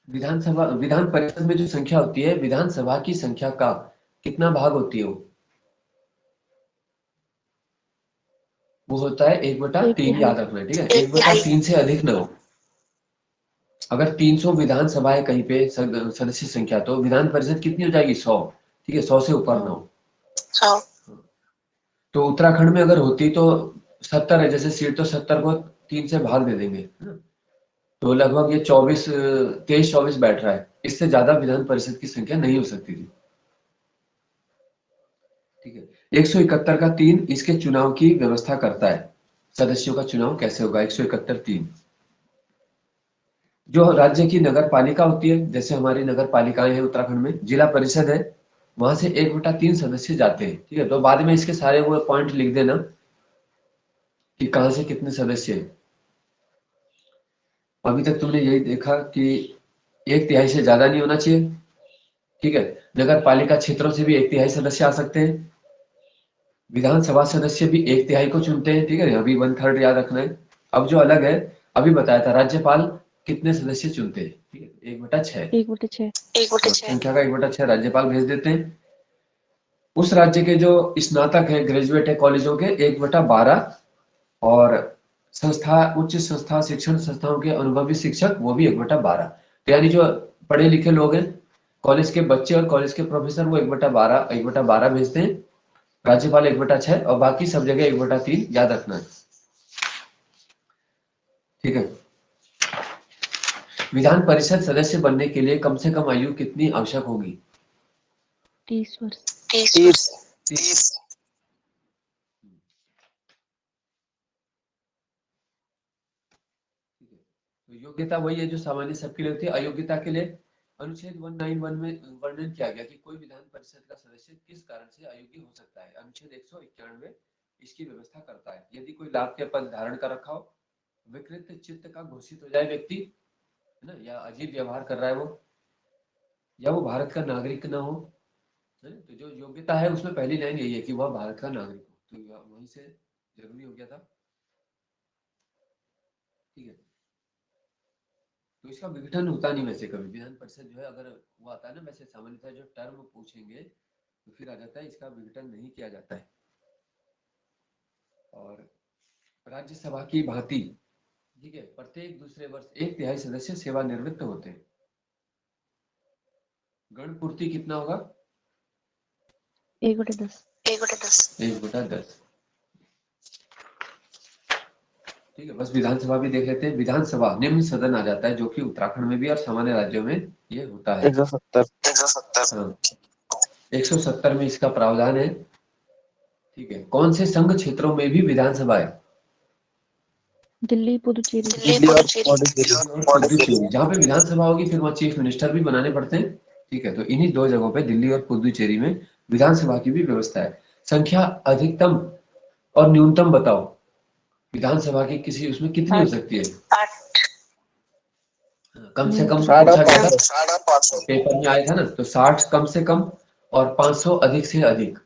विधानसभा, विधान परिषद में जो संख्या होती है, विधानसभा की संख्या का कितना भाग होती है वो होता है 1/3। याद रखना है, ठीक है, 1/3 से अधिक ना हो। अगर 300 विधानसभा है कहीं पे सदस्य संख्या, तो विधान परिषद कितनी हो जाएगी, 100। ठीक है, 100 से ऊपर ना हो। 100। तो उत्तराखंड में अगर होती तो 70 है जैसे सीट, तो 70 को 3 से भाग दे देंगे, है ना? तो लगभग ये 23-24 बैठ रहा है। इससे ज्यादा विधान परिषद की संख्या नहीं हो सकती थी। ठीक है, 171 का 3 इसके चुनाव की व्यवस्था करता है। सदस्यों का चुनाव कैसे होगा, 171(3). जो राज्य की नगर पालिका होती है, जैसे हमारी नगर पालिकाएं हैं उत्तराखंड में, जिला परिषद है, वहां से 1/3 सदस्य जाते हैं। ठीक है, तो बाद में इसके सारे वो पॉइंट लिख देना कि कहां से कितने सदस्य हैं। अभी तक तुमने यही देखा कि 1/3 से ज्यादा नहीं होना चाहिए। ठीक है, नगर पालिका क्षेत्रों से भी 1/3 सदस्य आ सकते हैं। विधानसभा सदस्य भी 1/3 को चुनते हैं। ठीक है, अभी 1/3 याद रखना है। अब जो अलग है, अभी बताया था, राज्यपाल कितने सदस्य चुनते हैं। ठीक है, 1/6। 1/6। संख्या का 1/6 राज्यपाल भेज देते हैं। उस राज्य के जो स्नातक है, ग्रेजुएट है कॉलेजों के, 1/12। और उच्च संस्था, शिक्षण संस्थाओं के अनुभवी शिक्षक, वो भी 1/12। तो यानी जो पढ़े लिखे लोग हैं, कॉलेज के बच्चे और कॉलेज के प्रोफेसर, वो 1/12 भेजते हैं। राज्यपाल 1/6, और बाकी सब जगह 1/3 याद रखना है। ठीक है, विधान परिषद सदस्य बनने के लिए कम से कम आयु कितनी आवश्यक होगी? 30 वर्ष। 30। तो योग्यता वही है जो सामान्य सबके लिए होती है। अयोग्यता के लिए अनुच्छेद 191 में वर्णन किया गया कि कोई विधान परिषद का सदस्य किस कारण से अयोग्य हो सकता है। अनुच्छेद 191 इसकी व्यवस्था करता है। यदि कोई लाभ के पद धारण कर रखा हो, विकृत चित्त का घोषित हो जाए व्यक्ति, है ना, या अजीब व्यवहार कर रहा है वो, या वो भारत का नागरिक ना हो, है? तो जो योग्यता है उसमें पहली लाइन यही है कि वह भारत का नागरिक हो, तो वहीं से जरूरी हो गया था। ठीक है, तो इसका विघटन होता नहीं वैसे कभी। विधान परिषद जो है अगर वो आता है ना, वैसे सामान्यतः जो टर्म पूछेंगे तो फिर आ जाता है, इसका विघटन नहीं किया जाता है। और राज्यसभा की भांति, ठीक है, प्रत्येक दूसरे वर्ष 1/3 सदस्य सेवानिवृत्त होते हैं। गणपूर्ति कितना होगा? 1/10। 1/10। ठीक है, बस विधानसभा भी देख लेते हैं। विधानसभा निम्न सदन आ जाता है, जो कि उत्तराखंड में भी और सामान्य राज्यों में ये होता है। 170। हाँ, 170 में इसका प्रावधान है। ठीक है, कौन से संघ क्षेत्रों में भी विधानसभा है? दिल्ली, पुदुचेरी। दिल्ली और पौंडीचेरी। पुदुचेरी। जहाँ पे विधानसभा होगी फिर वहाँ चीफ मिनिस्टर भी बनाने पड़ते हैं। ठीक है, तो इन्हीं दो जगहों पे, दिल्ली और पुदुचेरी में विधानसभा की भी व्यवस्था है। संख्या अधिकतम और न्यूनतम बताओ, विधानसभा की किसी उसमें कितनी हो 8। सकती है? कम से कम साढ़े पूछा गया था, 500। पेपर में आया था ना, तो 60 कम से कम और 500 अधिक से अधिक।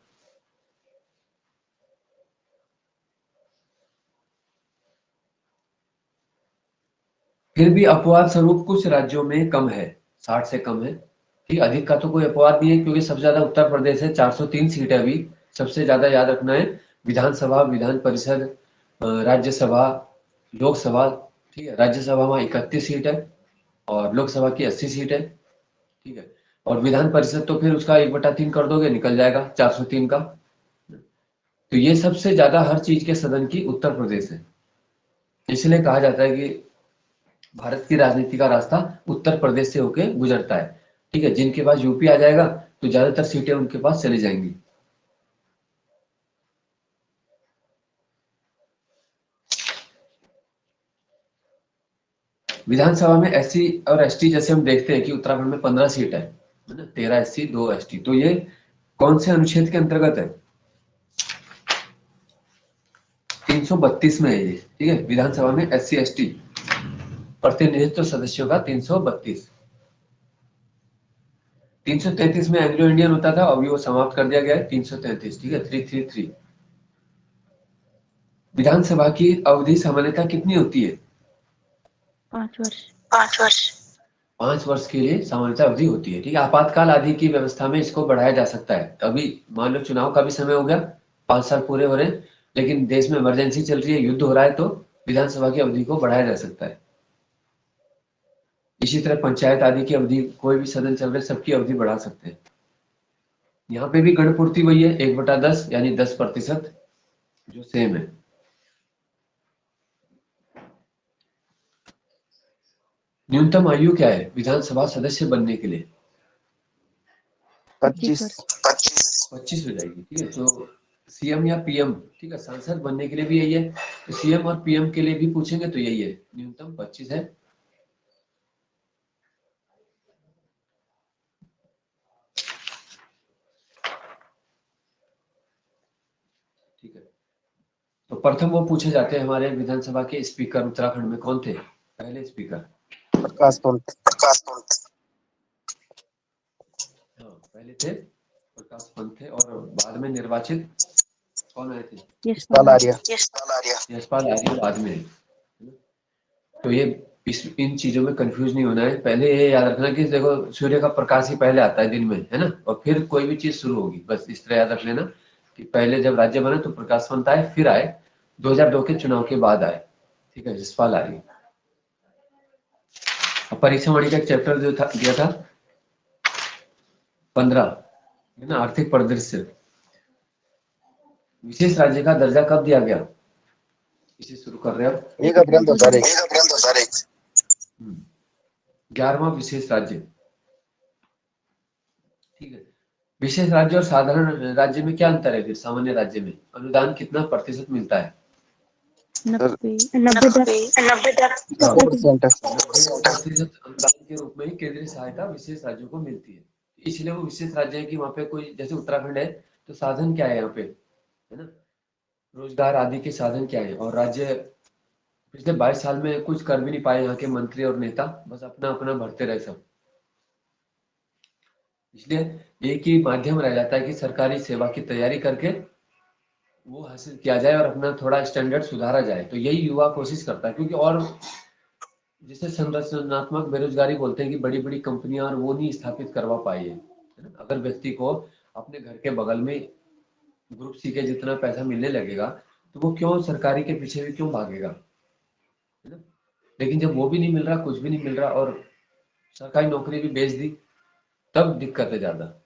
फिर भी अपवाद स्वरूप कुछ राज्यों में कम है, 60 से कम है। ठीक, अधिक का तो कोई अपवाद नहीं है, क्योंकि सबसे ज्यादा उत्तर प्रदेश है, 403 सीट है अभी। सबसे ज्यादा याद रखना है, विधानसभा, विधान परिषद, राज्यसभा, लोकसभा। ठीक है, राज्यसभा में 31 सीट है और लोकसभा की 80 सीट है। ठीक है, और विधान परिषद तो फिर उसका 1/3 कर दोगे, निकल जाएगा 403 का। तो ये सबसे ज्यादा हर चीज के सदन की उत्तर प्रदेश है। इसलिए कहा जाता है कि भारत की राजनीति का रास्ता उत्तर प्रदेश से होके गुजरता है। ठीक है, जिनके पास यूपी आ जाएगा तो ज्यादातर सीटें उनके पास चली जाएंगी। विधानसभा में एससी और एसटी, जैसे हम देखते हैं कि उत्तराखंड में 15 सीट है ना, 13 एससी 2 एसटी। तो ये कौन से अनुच्छेद के अंतर्गत है? 332 में है ये। ठीक है, विधानसभा में एससी एसटी प्रतिनिधित्व सदस्यों का 332। 333 में एंग्लो इंडियन होता था, अभी वो समाप्त कर दिया गया है। 333, ठीक है, 333। विधानसभा की अवधि सामान्यतः कितनी होती है? 5 वर्ष। 5 वर्ष के लिए सामान्यतः अवधि होती है। ठीक है, आपातकाल आदि की व्यवस्था में इसको बढ़ाया जा सकता है। तो अभी मान लो चुनाव का भी समय हो गया, 5 साल पूरे हो रहे हैं, लेकिन देश में इमरजेंसी चल रही है, युद्ध हो रहा है, तो विधानसभा की अवधि को बढ़ाया जा सकता है। इसी तरह पंचायत आदि की अवधि, कोई भी सदन चल रहे, सबकी अवधि बढ़ा सकते हैं। यहाँ पे भी गणपूर्ति वही है, 1/10 यानी 10%, जो सेम है। न्यूनतम आयु क्या है विधानसभा सदस्य बनने के लिए? 25 25। वर्ष। 25 हो जाएगी। ठीक है, तो सीएम या पीएम, ठीक है, सांसद बनने के लिए भी यही है। तो सीएम और पीएम के लिए भी पूछेंगे तो यही है, न्यूनतम 25 है। ठीक है, तो प्रथम वो पूछे जाते हैं, हमारे विधानसभा के स्पीकर उत्तराखंड में कौन थे पहले स्पीकर? प्रकाश पंत। हाँ, पहले थे प्रकाश पंत थे, और बाद में निर्वाचित कौन आए थे? यशपाल आर्य। यशपाल आर्य बाद में। तो ये इन चीजों में कंफ्यूज नहीं होना है। पहले ये याद रखना कि देखो, सूर्य का प्रकाश ही पहले आता है दिन में, है ना, और फिर कोई भी चीज शुरू होगी। बस इस तरह याद रख लेना कि पहले जब राज्य बने तो प्रकाश पंत आए, फिर आए 2002 के चुनाव के बाद आए। ठीक है, यशपाल आर्य। परीक्षा वाणी का एक चैप्टर जो था दिया था 15, है ना, आर्थिक परिदृश्य। विशेष राज्य का दर्जा कब दिया गया? इसे शुरू कर रहे हैं अब। 1 अप्रैल 2001। 11वां विशेष राज्य। ठीक है, विशेष राज्य और साधारण राज्य में क्या अंतर है? फिर सामान्य राज्य में अनुदान कितना प्रतिशत मिलता है? 90 10 90%। 90% अनुदान के रूप में ही केंद्रीय सहायता विशेष राज्यों को मिलती है। इसलिए वो विशेष राज्य है कि वहां पे कोई, जैसे उत्तराखंड है, तो साधन क्या है यहाँ पे, है ना, रोजगार आदि के साधन क्या है। और राज्य पिछले 22 साल में कुछ कर भी नहीं पाए यहाँ के मंत्री और नेता, बस अपना अपना भरते रहे सब। इसलिए एक ही माध्यम रह जाता है कि सरकारी सेवा की तैयारी करके वो हासिल किया जाए और अपना थोड़ा स्टैंडर्ड सुधारा जाए। तो यही युवा कोशिश करता है, क्योंकि और जिसे संरचनात्मक बेरोजगारी बोलते हैं कि बड़ी बड़ी कंपनियां और वो नहीं स्थापित करवा पाई है ना। अगर व्यक्ति को अपने घर के बगल में ग्रुप सी के जितना पैसा मिलने लगेगा तो वो क्यों सरकारी के पीछे भी क्यों भागेगा, है ना। लेकिन जब वो भी नहीं मिल रहा, कुछ भी नहीं मिल रहा और सरकारी नौकरी भी बेच दी, तब दिक्कत है ज्यादा।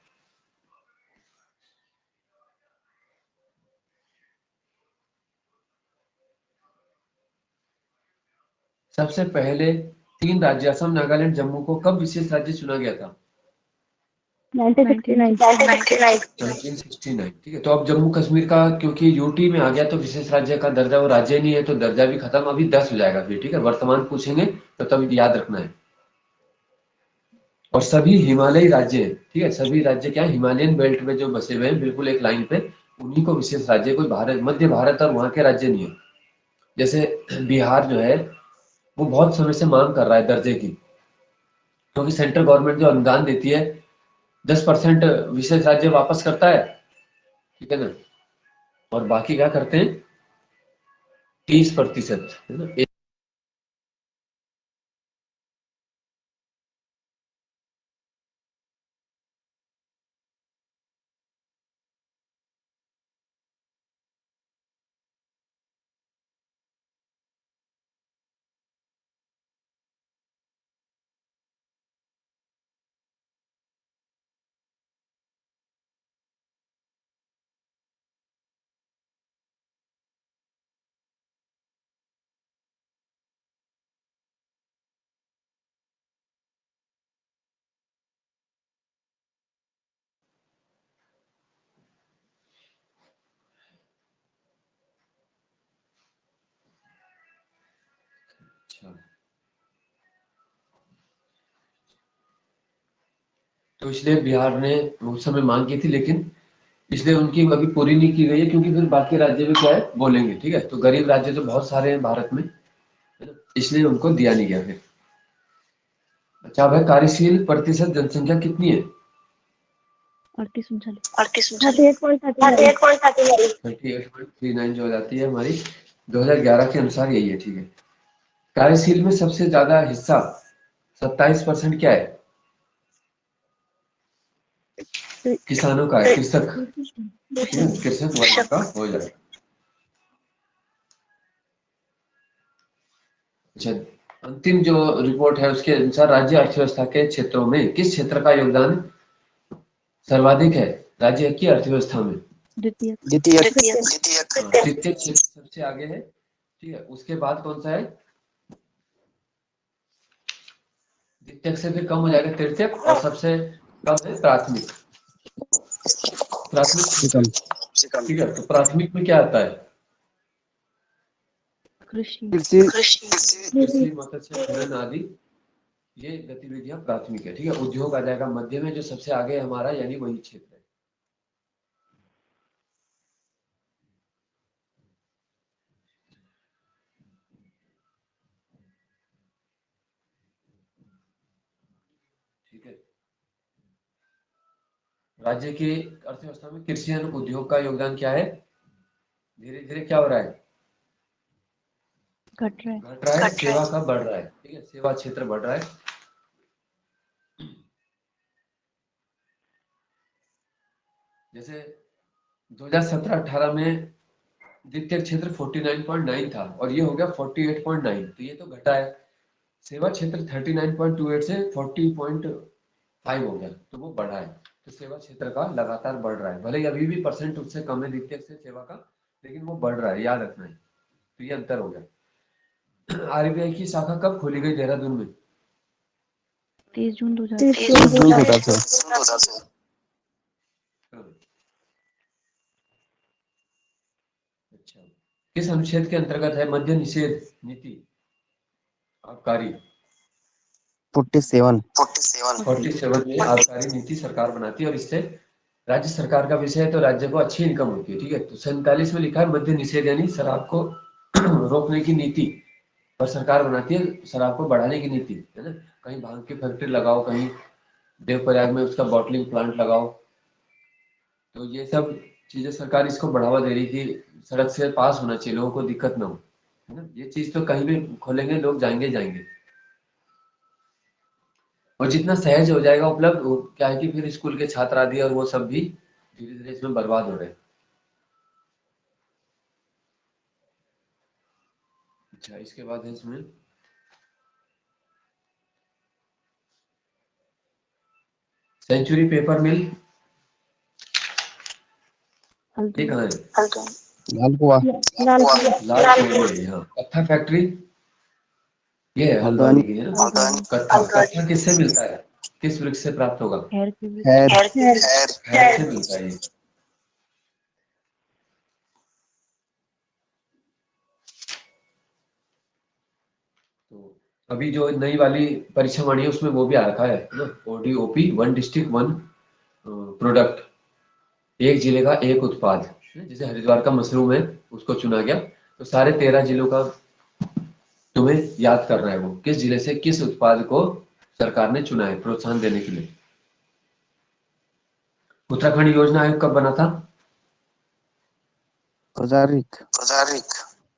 सबसे पहले 3 राज्य असम, नागालैंड, जम्मू को कब विशेष राज्य चुना गया था? 1969। 1969। ठीक है, तो अब जम्मू कश्मीर का क्योंकि यूटी में आ गया तो विशेष राज्य का दर्जा, वो राज्य नहीं है तो दर्जा भी खत्म, अभी 10 हो जाएगा फिर। ठीक है, वर्तमान पूछेंगे तो तब याद रखना है। और सभी हिमालयी राज्य हैं, ठीक है, सभी राज्य क्या है, हिमालयन बेल्ट में जो बसे हुए हैं बिल्कुल एक लाइन पे, उन्हीं को विशेष राज्य, कोई भारत, मध्य भारत और वहां के राज्य नहीं है। जैसे बिहार जो है वो बहुत समय से मांग कर रहा है दर्जे की, क्योंकि सेंट्रल गवर्नमेंट जो अनुदान देती है 10% विशेष राज्य वापस करता है, ठीक है ना, और बाकी क्या करते हैं 30%, है ना। अच्छा, तो इसलिए बिहार ने उस समय मांग की थी, लेकिन इसलिए उनकी अभी पूरी नहीं की गई है, क्योंकि फिर बाकी राज्य भी क्या है बोलेंगे। ठीक है, तो गरीब राज्य तो बहुत सारे हैं भारत में, है ना, इसलिए उनको दिया नहीं गया फिर। अच्छा भाई, कार्यशील प्रतिशत जनसंख्या कितनी है? 3839। 38.39। 38.39 जो हो जाती है हमारी 2011 के अनुसार, यही है। ठीक है, कार्यशील में सबसे ज्यादा हिस्सा 27% क्या है? किसानों का है, कृषक, ठीक है, कृषक वर्ग का हो जाएगा। अच्छा, अंतिम जो रिपोर्ट है उसके अनुसार राज्य अर्थव्यवस्था के क्षेत्रों में किस क्षेत्र का योगदान सर्वाधिक है राज्य की अर्थव्यवस्था में? द्वितीय। द्वितीय। तृतीय क्षेत्र सबसे आगे है। ठीक है, उसके बाद कौन सा है? द्वितीय से फिर कम हो जाएगा तृतीय, और सबसे कम है प्राथमिक। प्राथमिक सिकम। ठीक है, तो प्राथमिक में क्या आता है? कृषि। कृषि। कृषि, मत्स्य, खनन आदि, ये गतिविधियां प्राथमिक है। ठीक है, उद्योग आ जाएगा मध्य में, जो सबसे आगे है हमारा, यानी वही क्षेत्र है। ठीक है, राज्य की अर्थव्यवस्था में कृषि और उद्योग का योगदान क्या है? धीरे धीरे क्या हो रहा है? घट रहा है। घट रहा है। सेवा का बढ़ रहा है। ठीक है, सेवा क्षेत्र बढ़ रहा है। जैसे 2017-18 में द्वितीय क्षेत्र 49.9 था और ये हो गया 48.9, तो ये तो घटा है। सेवा क्षेत्र 39.28 से 40.5 हो गया, तो वो बढ़ा है। तो सेवा क्षेत्र का लगातार बढ़ रहा है, भले ही अभी भी परसेंट उससे कम है द्वितीय से सेवा का, लेकिन वो बढ़ रहा है, याद रखना है। तो ये अंतर हो गया। आरबीआई की शाखा कब खोली गई देहरादून में? 23 जून 2000। 30 जून 2006। अच्छा, किस अनुच्छेद के अंतर्गत है मद्य निषेध नीति आबकारी? 47। 47 में आबकारी नीति सरकार बनाती है, और इससे राज्य सरकार का विषय है, तो राज्य को अच्छी इनकम होती है। ठीक है, तो 47 में लिखा है मद्य निषेध, यानी शराब को रोकने की नीति, और सरकार बनाती है शराब को बढ़ाने की नीति, है ना। कहीं भांग की फैक्ट्री लगाओ, कहीं देवप्रयाग में उसका बॉटलिंग प्लांट लगाओ, तो ये सब चीजें सरकार इसको बढ़ावा दे रही कि सड़क से पास होना चाहिए, लोगों को दिक्कत ना हो, है ना। ये चीज तो कहीं भी खोलेंगे लोग जाएंगे ही जाएंगे। और जितना सहज हो जाएगा उपलब्ध, वो क्या है कि फिर स्कूल के छात्र आदि और वो सब भी धीरे धीरे इसमें बर्बाद हो रहे हैं। अच्छा, इसके बाद है इसमें सेंचुरी पेपर मिल, ये हल्द्वानी। कहाँ है? लालकुआ लाल कुएं में, हाँ। कत्था फैक्ट्री, ये है हल्द्वानी हल्द्वानी की, है ना? हल्द्वानी कत्था किससे मिलता है, किस वृक्ष से प्राप्त होगा? खैर के वृक्ष। खैर खैर से मिलता है ये। तो अभी जो नई वाली परीक्षा वाणी है उसमें वो भी आ रखा है ना, ODOP, one district one product, एक जिले का एक उत्पाद। जैसे हरिद्वार का मशरूम है, उसको चुना गया, तो सारे 13 जिलों का तुम्हें याद करना है, वो किस जिले से किस उत्पाद को सरकार ने चुना है प्रोत्साहन देने के लिए। उत्तराखंड योजना आयोग कब बना था? 2001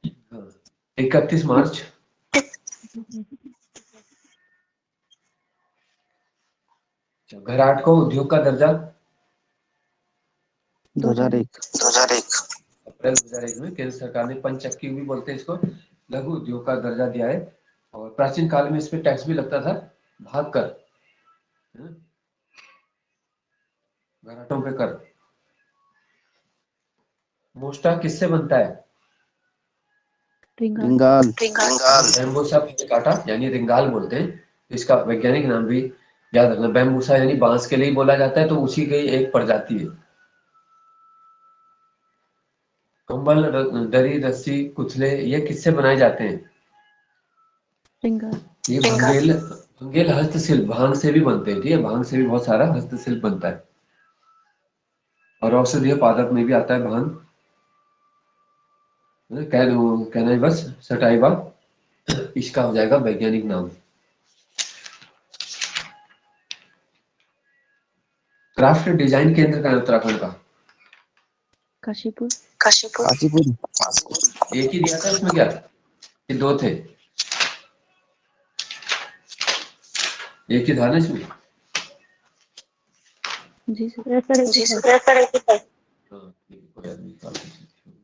हाँ, 31 मार्च। घराट को उद्योग का दर्जा 2001 अप्रैल 2001 में केंद्र सरकार ने, पंचक्की भी बोलते हैं इसको, लघु उद्योग का दर्जा दिया है। और प्राचीन काल में इस पे टैक्स भी लगता था, भाग कर, है ना? घराटों पे कर। मोस्टा किससे बनता है? रिंगाल। रिंगाल बैम्बूसा काटा यानी रिंगाल बोलते हैं। इसका वैज्ञानिक नाम भी याद रखना, बैम्बूसा यानी बांस के लिए बोला जाता है, तो उसी की एक प्रजाति है। कंबल, दरी, रस्सी, कुथले, ये किससे बनाए जाते हैं? रिंगाल। ये भंगेल, भंगेल हस्तशिल्प, भांग से भी बनते हैं, ठीक है, भांग से भी बहुत सारा हस्तशिल्प बनता है। और औषधीय पादप में भी आता है भांग। कैनबिस सटाइवा इसका हो जाएगा वैज्ञानिक नाम। क्राफ्ट डिजाइन केंद्र का है उत्तराखंड का? काशीपुर। काशीपुर एक ही दिया था इसमें क्या, ये दो थे? एक ही था ना इसमें? जी सर। सर हाँ, ठीक है, कोई आदमी निकाल के चलते हैं।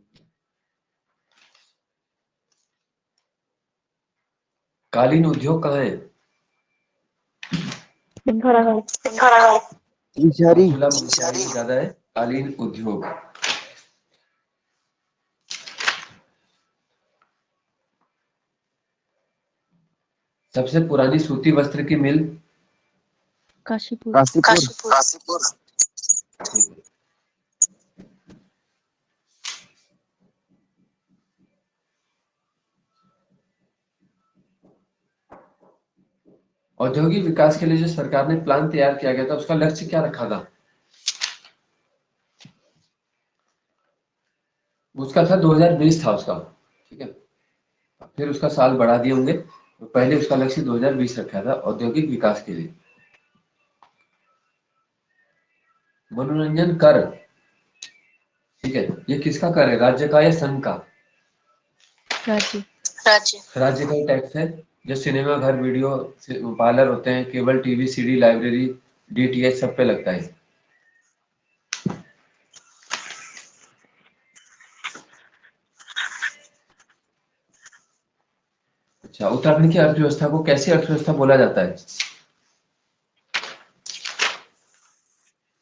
कालीन उद्योग कहाँ है? तिनसारी धारचूला मुंशियारी में ज्यादा है कालीन उद्योग। सबसे पुरानी सूती वस्त्र की मिल? काशीपुर। काशीपुर ठीक है। औद्योगिक विकास के लिए जो सरकार ने प्लान तैयार किया गया था, उसका लक्ष्य क्या रखा था? उसका था 2020 था उसका, ठीक है। फिर उसका साल बढ़ा दिए होंगे, तो पहले उसका लक्ष्य 2020 रखा था औद्योगिक विकास के लिए। मनोरंजन कर, ठीक है, ये किसका कर है, राज्य का या संघ का? राज्य। राज्य का टैक्स है। जो सिनेमा घर, वीडियो पार्लर होते हैं, cable TV, CD, library, DTH, सब पे लगता है। अच्छा, उत्तराखंड की अर्थव्यवस्था को कैसी अर्थव्यवस्था बोला जाता है?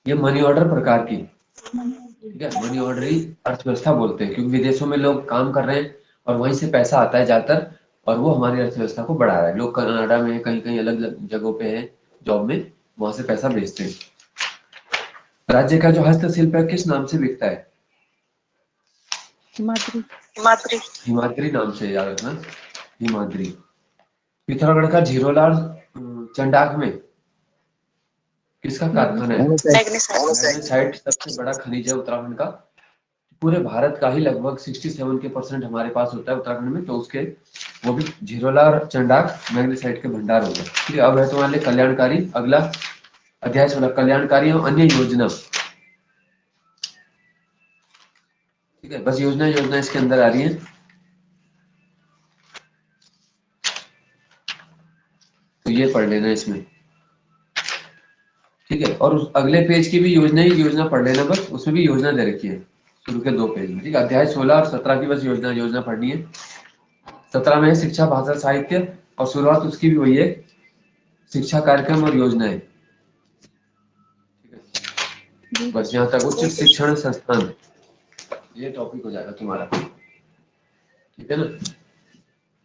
ये मनी ऑर्डर प्रकार की, ठीक है, मनी ऑर्डरी अर्थव्यवस्था बोलते हैं, क्योंकि विदेशों में लोग काम कर रहे हैं और वहीं से पैसा आता है ज्यादातर, और वो हमारी अर्थव्यवस्था को बढ़ा रहा है। लोग कनाडा में, कहीं कहीं अलग अलग जगहों पे हैं जॉब में, वहां से पैसा भेजते हैं। राज्य का जो हस्तशिल्प है किस नाम से बिकता है? हिमाद्री। हिमाद्री नाम से याद रखना, हिमाद्री। पिथौरागढ़ का झीरोलाल चंडाक में किसका कारखाना है? मैग्नेसाइट सबसे बड़ा खनिज है उत्तराखंड का। पूरे भारत का ही लगभग 67% हमारे पास होता है उत्तराखंड में, तो उसके वो भी झीरोला और चंडाक मैग्नेसाइट के भंडार होते हैं। ठीक है, अब है तुम्हारे लिए कल्याणकारी, अगला अध्याय चला, कल्याणकारी और अन्य योजना। ठीक है, बस योजना योजना इसके अंदर आ रही है। तो ये पढ़ लेना इसमें। ठीक है। और उस अगले पेज की भी योजना पढ़ लेना, बस उसमें भी योजना दे रखी है शुरू के 2 पेज में। ठीक है, अध्याय 16 और 17 की बस योजना पढ़नी है। 17 में है शिक्षा, भाषा, साहित्य, और शुरुआत उसकी भी वही है, शिक्षा कार्यक्रम और योजनाएं। जी बस यहाँ तक उच्च शिक्षण संस्थान, ये टॉपिक हो जाएगा तुम्हारा। ठीक है ना।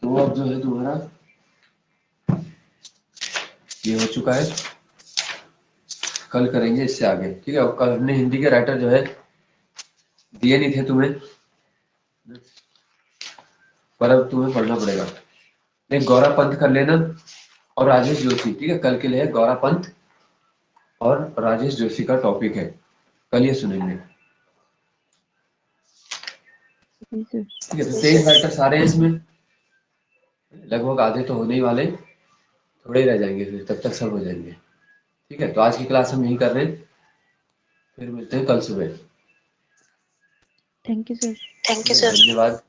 तो अब जो है तुम्हारा ये हो चुका है, कल करेंगे इससे आगे। ठीक है, और कल हमने हिंदी के राइटर जो है दिए नहीं थे तुम्हें, पर अब तुम्हें पढ़ना पड़ेगा। एक गौरा पंत कर लेना और राजेश जोशी। ठीक है, कल के लिए गौरा पंत और राजेश जोशी का टॉपिक है, कल ये सुनेंगे। जी सर। ठीक है, तो 23 राइटर सारे हैं इसमें, लगभग आधे तो होने ही वाले, थोड़े ही रह जाएंगे फिर, तब तक सब हो जाएंगे। ठीक है, तो आज की क्लास हम यही कर रहे हैं, फिर मिलते हैं कल सुबह। Thank you sir. Thank you sir. धन्यवाद।